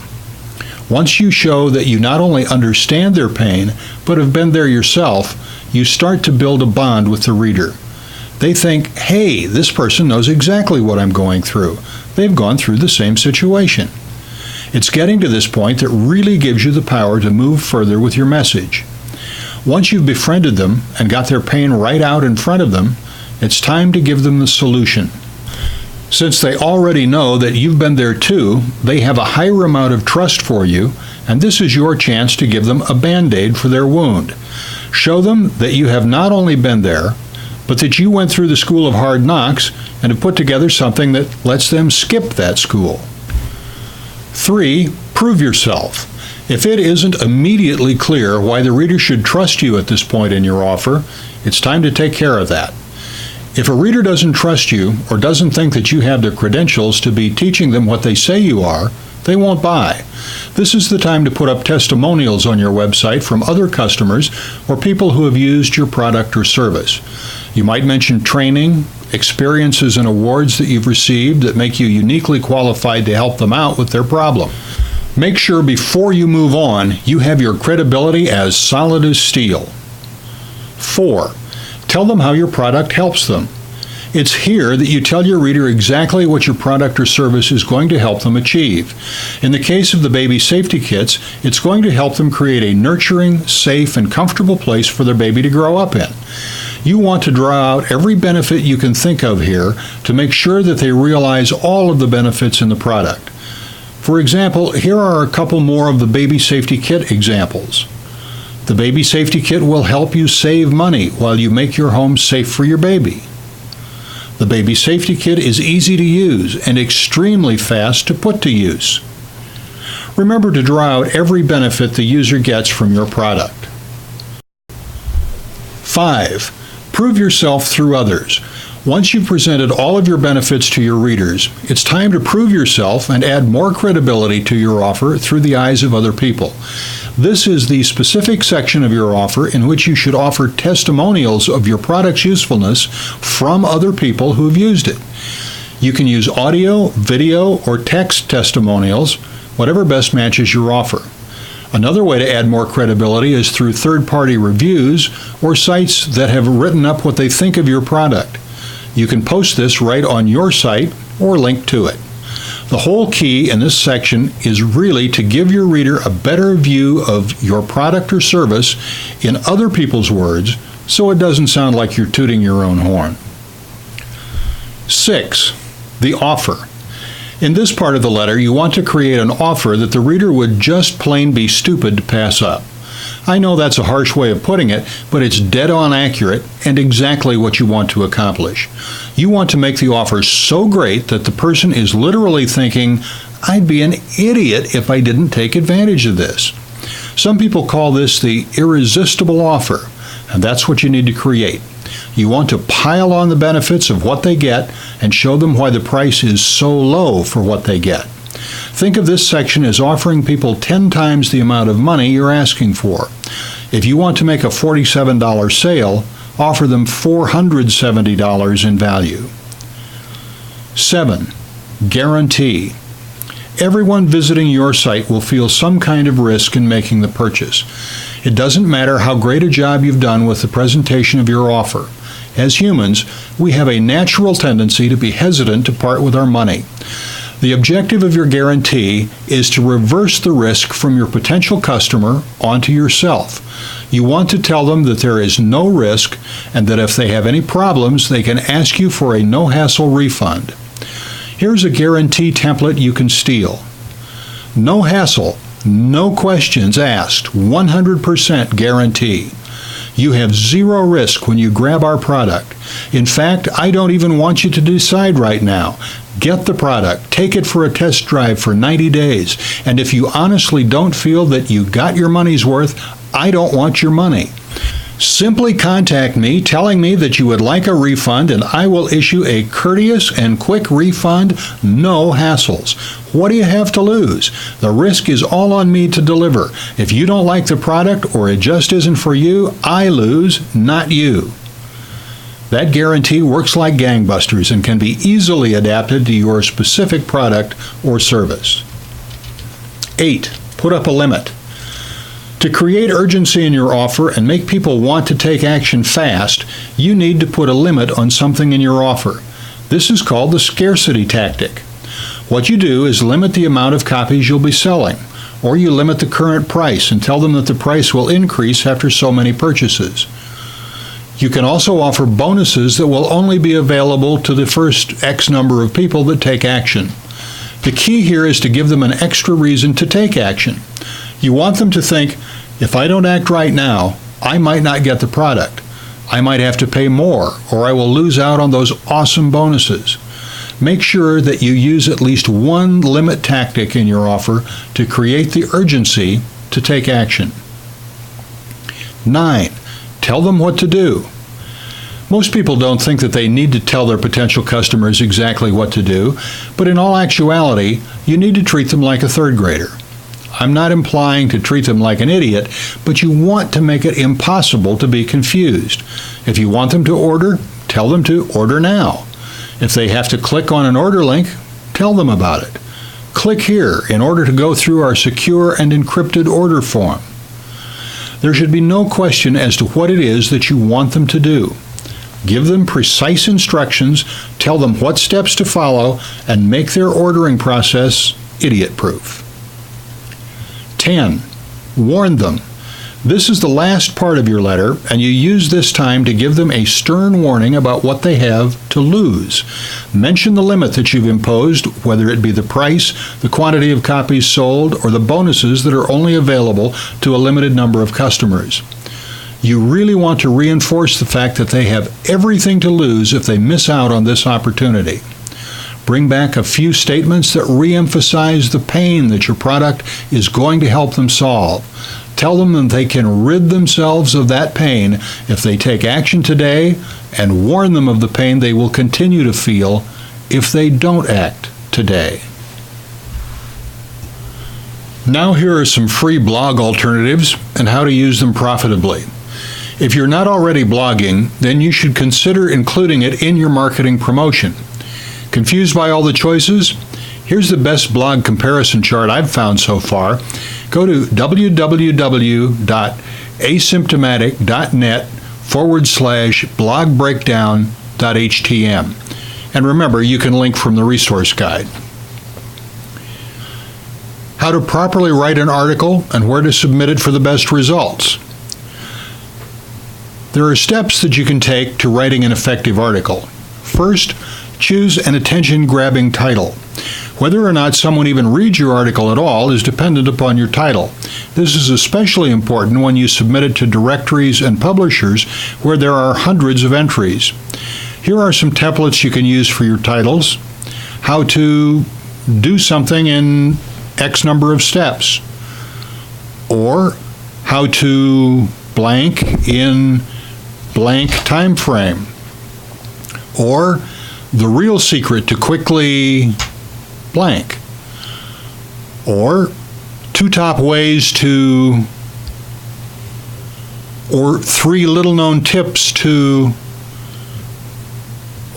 Once you show that you not only understand their pain, but have been there yourself, you start to build a bond with the reader. They think, hey, this person knows exactly what I'm going through. They've gone through the same situation. It's getting to this point that really gives you the power to move further with your message. Once you've befriended them and got their pain right out in front of them, it's time to give them the solution. Since they already know that you've been there too, they have a higher amount of trust for you, and this is your chance to give them a Band-Aid for their wound. Show them that you have not only been there, but that you went through the school of hard knocks and have put together something that lets them skip that school. 3, prove yourself. If it isn't immediately clear why the reader should trust you at this point in your offer, it's time to take care of that. If a reader doesn't trust you or doesn't think that you have the credentials to be teaching them what they say you are, they won't buy. This is the time to put up testimonials on your website from other customers or people who have used your product or service. You might mention training, experiences and awards that you've received that make you uniquely qualified to help them out with their problem. Make sure before you move on, you have your credibility as solid as steel. 4, tell them how your product helps them. It's here that you tell your reader exactly what your product or service is going to help them achieve. In the case of the baby safety kits, it's going to help them create a nurturing, safe, and comfortable place for their baby to grow up in. You want to draw out every benefit you can think of here to make sure that they realize all of the benefits in the product. For example, here are a couple more of the baby safety kit examples. The baby safety kit will help you save money while you make your home safe for your baby. The baby safety kit is easy to use and extremely fast to put to use. Remember to draw out every benefit the user gets from your product. 5, prove yourself through others. Once you've presented all of your benefits to your readers, it's time to prove yourself and add more credibility to your offer through the eyes of other people. This is the specific section of your offer in which you should offer testimonials of your product's usefulness from other people who have used it. You can use audio, video, or text testimonials, whatever best matches your offer. Another way to add more credibility is through third-party reviews or sites that have written up what they think of your product. You can post this right on your site or link to it. The whole key in this section is really to give your reader a better view of your product or service in other people's words, so it doesn't sound like you're tooting your own horn. 6. The offer. In this part of the letter, you want to create an offer that the reader would just plain be stupid to pass up. I know that's a harsh way of putting it, but it's dead on accurate and exactly what you want to accomplish. You want to make the offer so great that the person is literally thinking, I'd be an idiot if I didn't take advantage of this. Some people call this the irresistible offer, and that's what you need to create. You want to pile on the benefits of what they get and show them why the price is so low for what they get. Think of this section as offering people 10 times the amount of money you're asking for. If you want to make a $47 sale, offer them $470 in value. 7. Guarantee. Everyone visiting your site will feel some kind of risk in making the purchase. It doesn't matter how great a job you've done with the presentation of your offer. As humans, we have a natural tendency to be hesitant to part with our money. The objective of your guarantee is to reverse the risk from your potential customer onto yourself. You want to tell them that there is no risk and that if they have any problems, they can ask you for a no-hassle refund. Here's a guarantee template you can steal. No hassle, no questions asked, 100% guarantee. You have zero risk when you grab our product. In fact, I don't even want you to decide right now. Get the product, take it for a test drive for 90 days, and if you honestly don't feel that you got your money's worth, I don't want your money. Simply contact me telling me that you would like a refund, and I will issue a courteous and quick refund, no hassles. What do you have to lose? The risk is all on me to deliver. If you don't like the product or it just isn't for you, I lose, not you. That guarantee works like gangbusters and can be easily adapted to your specific product or service. 8. Put up a limit. To create urgency in your offer and make people want to take action fast, you need to put a limit on something in your offer. This is called the scarcity tactic. What you do is limit the amount of copies you'll be selling, or you limit the current price and tell them that the price will increase after so many purchases. You can also offer bonuses that will only be available to the first X number of people that take action. The key here is to give them an extra reason to take action. You want them to think, if I don't act right now, I might not get the product. I might have to pay more, or I will lose out on those awesome bonuses. Make sure that you use at least one limit tactic in your offer to create the urgency to take action. 9. Tell them what to do. Most people don't think that they need to tell their potential customers exactly what to do, but in all actuality, you need to treat them like a third grader. I'm not implying to treat them like an idiot, but you want to make it impossible to be confused. If you want them to order, tell them to order now. If they have to click on an order link, tell them about it. Click here in order to go through our secure and encrypted order form. There should be no question as to what it is that you want them to do. Give them precise instructions, tell them what steps to follow, and make their ordering process idiot-proof. 10. Warn them. This is the last part of your letter, and you use this time to give them a stern warning about what they have to lose. Mention the limit that you've imposed, whether it be the price, the quantity of copies sold, or the bonuses that are only available to a limited number of customers. You really want to reinforce the fact that they have everything to lose if they miss out on this opportunity. Bring back a few statements that re-emphasize the pain that your product is going to help them solve. Tell them that they can rid themselves of that pain if they take action today, and warn them of the pain they will continue to feel if they don't act today. Now here are some free blog alternatives and how to use them profitably. If you're not already blogging, then you should consider including it in your marketing promotion. Confused by all the choices? Here's the best blog comparison chart I've found so far. Go to www.asymptomatic.net/blogbreakdown.htm. And remember, you can link from the resource guide. How to properly write an article and where to submit it for the best results. There are steps that you can take to writing an effective article. First, choose an attention-grabbing title. Whether or not someone even reads your article at all is dependent upon your title. This is especially important when you submit it to directories and publishers where there are hundreds of entries. Here are some templates you can use for your titles. How to do something in X number of steps, or how to blank in blank time frame, or the real secret to quickly blank, or 2 top ways to, or 3 little known tips to,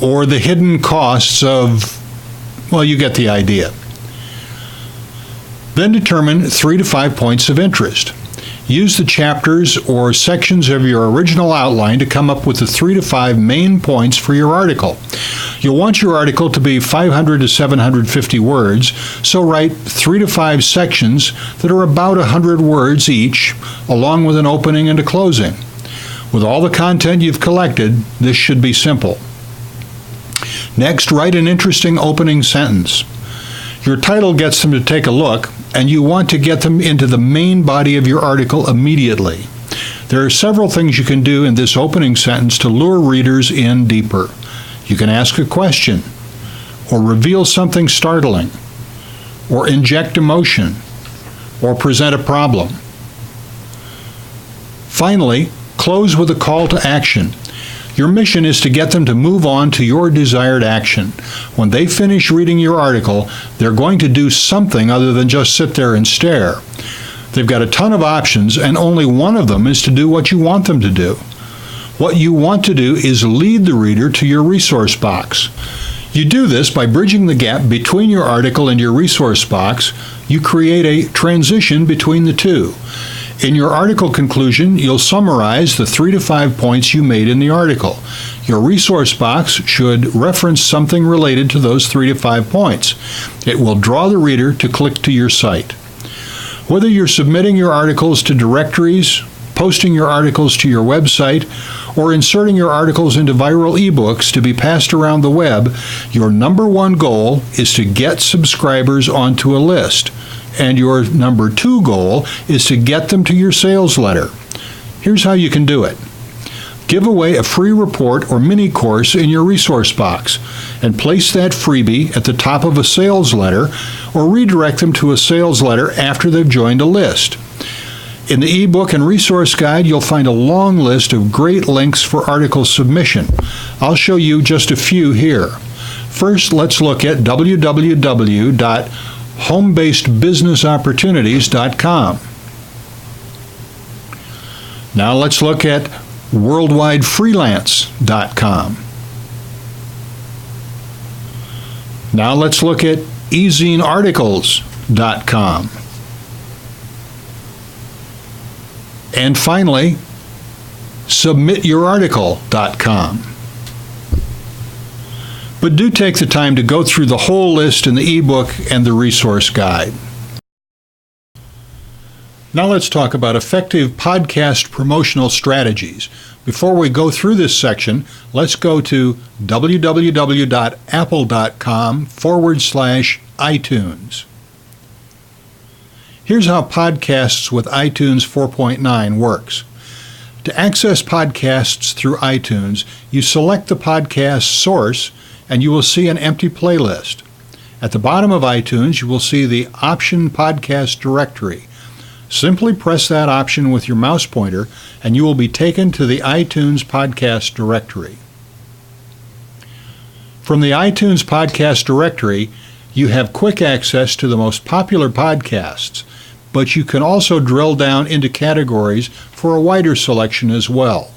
or the hidden costs of, well, you get the idea. Then determine 3 to 5 points of interest. Use the chapters or sections of your original outline to come up with the 3 to 5 main points for your article. You'll want your article to be 500 to 750 words, so write 3 to 5 sections that are about 100 words each, along with an opening and a closing. With all the content you've collected, this should be simple. Next, write an interesting opening sentence. Your title gets them to take a look, and you want to get them into the main body of your article immediately. There are several things you can do in this opening sentence to lure readers in deeper. You can ask a question, or reveal something startling, or inject emotion, or present a problem. Finally, close with a call to action. Your mission is to get them to move on to your desired action. When they finish reading your article, they're going to do something other than just sit there and stare. They've got a ton of options, and only one of them is to do what you want them to do. What you want to do is lead the reader to your resource box. You do this by bridging the gap between your article and your resource box. You create a transition between the two. In your article conclusion, you'll summarize the 3 to 5 points you made in the article. Your resource box should reference something related to those 3 to 5 points. It will draw the reader to click to your site. Whether you're submitting your articles to directories, posting your articles to your website, or inserting your articles into viral ebooks to be passed around the web, your number one goal is to get subscribers onto a list. And your number 2 goal is to get them to your sales letter. Here's how you can do it. Give away a free report or mini course in your resource box and place that freebie at the top of a sales letter, or redirect them to a sales letter after they've joined a list. In the ebook and resource guide, you'll find a long list of great links for article submission. I'll show you just a few here. First, let's look at www.homebasedbusinessopportunities.com. Now let's look at worldwidefreelance.com. Now let's look at ezinearticles.com. And finally, submityourarticle.com. But do take the time to go through the whole list in the ebook and the resource guide. Now let's talk about effective podcast promotional strategies. Before we go through this section, let's go to www.apple.com/iTunes. Here's how podcasts with iTunes 4.9 works. To access podcasts through iTunes, you select the podcast source and you will see an empty playlist. At the bottom of iTunes, you will see the option podcast directory. Simply press that option with your mouse pointer and you will be taken to the iTunes podcast directory. From the iTunes podcast directory, you have quick access to the most popular podcasts. but you can also drill down into categories for a wider selection as well.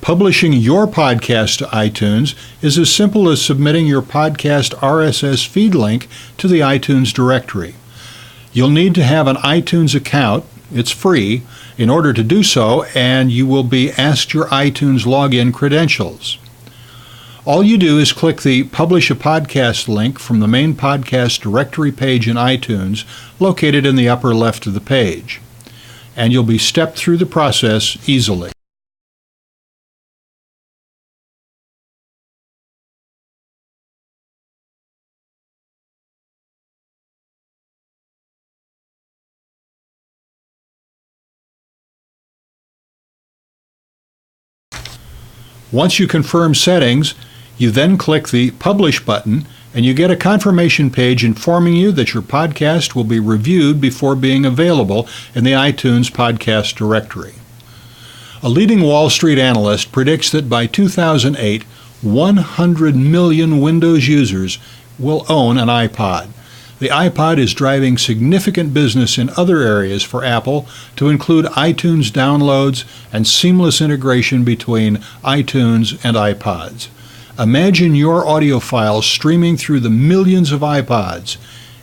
Publishing your podcast to iTunes is as simple as submitting your podcast RSS feed link to the iTunes directory. You'll need to have an iTunes account, it's free, in order to do so, and you will be asked your iTunes login credentials. All you do is click the Publish a Podcast link from the main podcast directory page in iTunes, located in the upper left of the page, and you'll be stepped through the process easily. Once you confirm settings, you then click the Publish button, and you get a confirmation page informing you that your podcast will be reviewed before being available in the iTunes podcast directory. A leading Wall Street analyst predicts that by 2008, 100 million Windows users will own an iPod. The iPod is driving significant business in other areas for Apple, to include iTunes downloads and seamless integration between iTunes and iPods. Imagine your audio files streaming through the millions of iPods.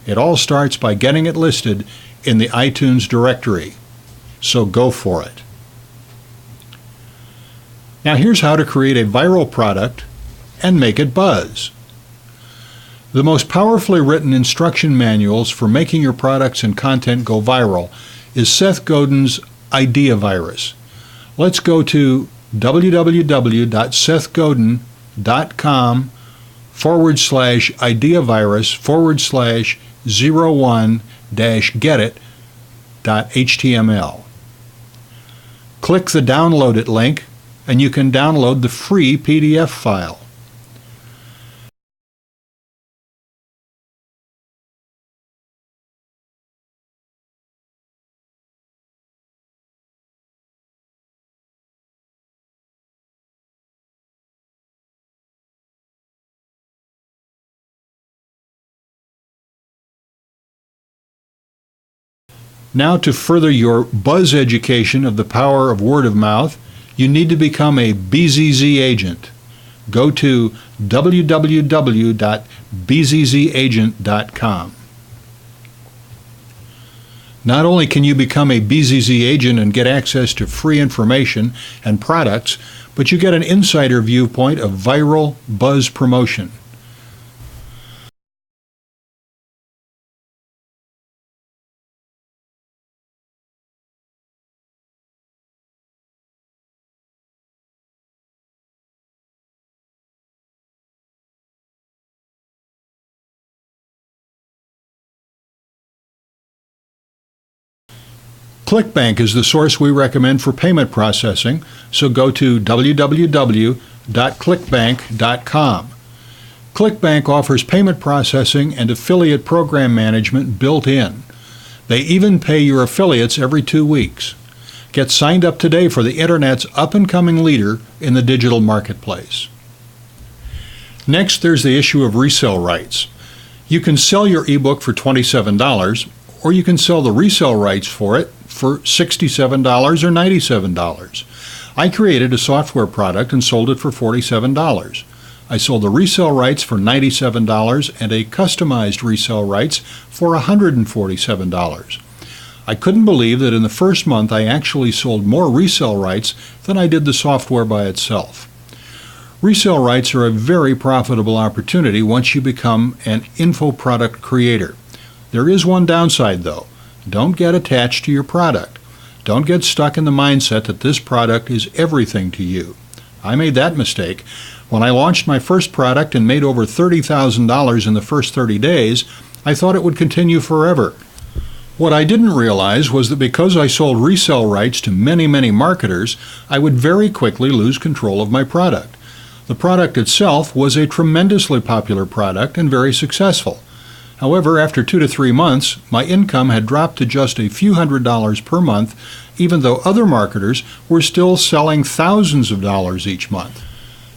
It all starts by getting it listed in the iTunes directory. So go for it. Now here's how to create a viral product and make it buzz. The most powerfully written instruction manuals for making your products and content go viral is Seth Godin's IdeaVirus. Let's go to www.sethgodin.com/ideavirus/01-getit.html. Click the Download It link, and you can download the free PDF file. Now, to further your buzz education of the power of word of mouth, you need to become a BZZ agent. Go to www.bzzagent.com. Not only can you become a BZZ agent and get access to free information and products, but you get an insider viewpoint of viral buzz promotion. ClickBank is the source we recommend for payment processing, so go to www.clickbank.com. ClickBank offers payment processing and affiliate program management built in. They even pay your affiliates every 2 weeks. Get signed up today for the Internet's up-and-coming leader in the digital marketplace. Next, there's the issue of resale rights. You can sell your ebook for $27, or you can sell the resale rights for it for $67 or $97. I created a software product and sold it for $47. I sold the resale rights for $97 and a customized resale rights for $147. I couldn't believe that in the first month I actually sold more resale rights than I did the software by itself. Resale rights are a very profitable opportunity once you become an info product creator. There is one downside, though. Don't get attached to your product. Don't get stuck in the mindset that this product is everything to you. I made that mistake. When I launched my first product and made over $30,000 in the first 30 days, I thought it would continue forever. What I didn't realize was that because I sold resale rights to many marketers, I would very quickly lose control of my product. The product itself was a tremendously popular product and very successful. However, after 2 to 3 months, my income had dropped to just a few $100s per month, even though other marketers were still selling thousands of dollars each month.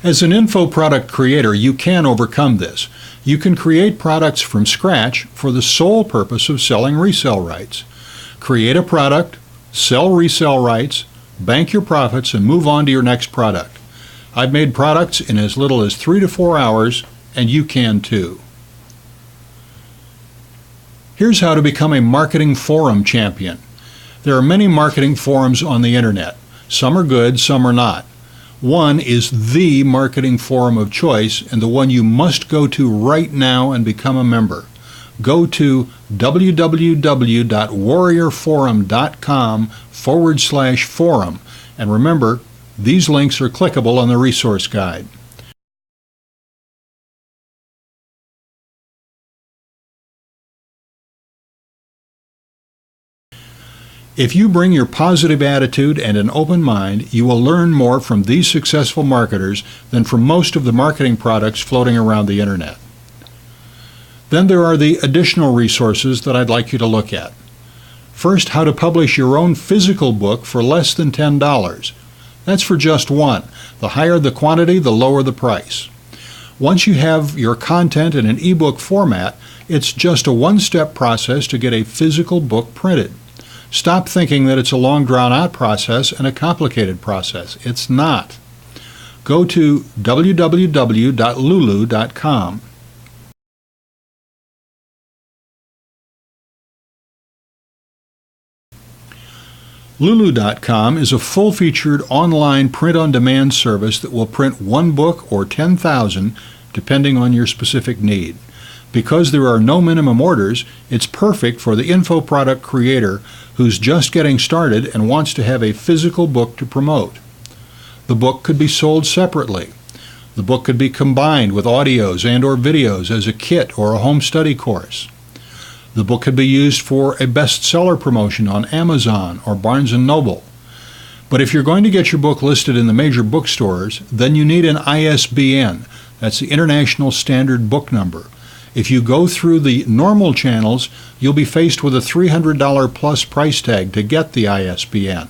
As an info product creator, you can overcome this. You can create products from scratch for the sole purpose of selling resale rights. Create a product, sell resale rights, bank your profits, and move on to your next product. I've made products in as little as 3 to 4 hours, and you can too. Here's how to become a marketing forum champion. There are many marketing forums on the internet. Some are good, some are not. One is the marketing forum of choice and the one you must go to right now and become a member. Go to www.warriorforum.com/forum, and remember, these links are clickable on the resource guide. If you bring your positive attitude and an open mind, you will learn more from these successful marketers than from most of the marketing products floating around the internet. Then there are the additional resources that I'd like you to look at. First, how to publish your own physical book for less than $10. That's for just one. The higher the quantity, the lower the price. Once you have your content in an ebook format, it's just a one-step process to get a physical book printed. Stop thinking that it's a long drawn-out process and a complicated process. It's not. Go to www.lulu.com. Lulu.com is a full-featured online print-on-demand service that will print one book or 10,000 depending on your specific need. Because there are no minimum orders, it's perfect for the info product creator who's just getting started and wants to have a physical book to promote. The book could be sold separately. The book could be combined with audios and/or videos as a kit or a home study course. The book could be used for a bestseller promotion on Amazon or Barnes & Noble. But if you're going to get your book listed in the major bookstores, then you need an ISBN. That's the International Standard Book Number. If you go through the normal channels, you'll be faced with a $300 plus price tag to get the ISBN.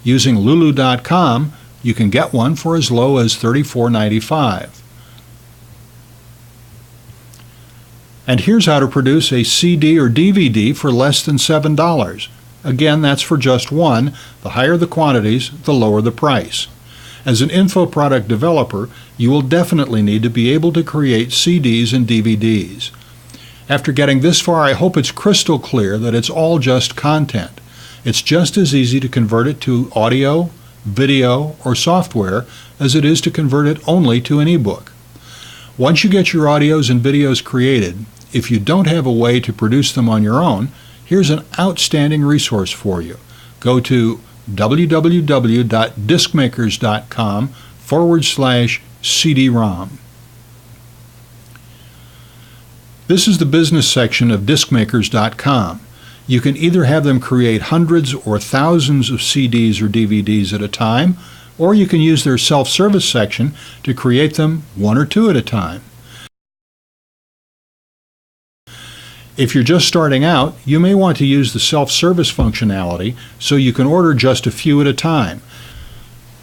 Using Lulu.com, you can get one for as low as $34.95. And here's how to produce a CD or DVD for less than $7. Again, that's for just one. The higher the quantities, the lower the price. As an info product developer, you will definitely need to be able to create CDs and DVDs. After getting this far, I hope it's crystal clear that it's all just content. It's just as easy to convert it to audio, video, or software as it is to convert it only to an ebook. Once you get your audios and videos created, if you don't have a way to produce them on your own, here's an outstanding resource for you. Go to www.discmakers.com/CD-ROM. This is the business section of discmakers.com. You can either have them create hundreds or thousands of CDs or DVDs at a time, or you can use their self-service section to create them one or two at a time. If you're just starting out, you may want to use the self-service functionality so you can order just a few at a time.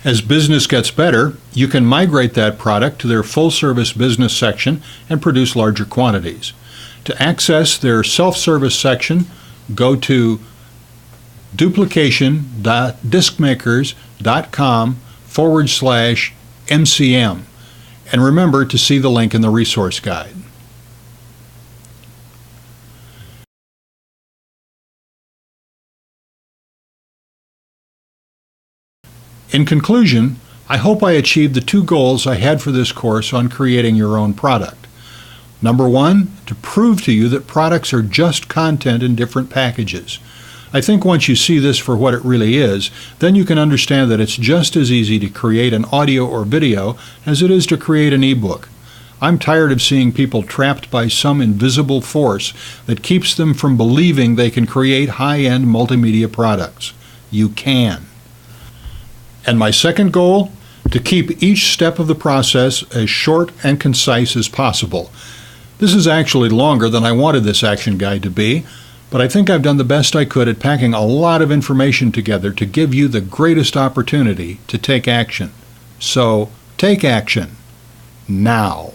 As business gets better, you can migrate that product to their full-service business section and produce larger quantities. To access their self-service section, go to duplication.discmakers.com/MCM, and remember to see the link in the resource guide. In conclusion, I hope I achieved the two goals I had for this course on creating your own product. Number one, to prove to you that products are just content in different packages. I think once you see this for what it really is, then you can understand that it's just as easy to create an audio or video as it is to create an ebook. I'm tired of seeing people trapped by some invisible force that keeps them from believing they can create high-end multimedia products. You can. And my second goal? To keep each step of the process as short and concise as possible. This is actually longer than I wanted this action guide to be, but I think I've done the best I could at packing a lot of information together to give you the greatest opportunity to take action. So, take action. now.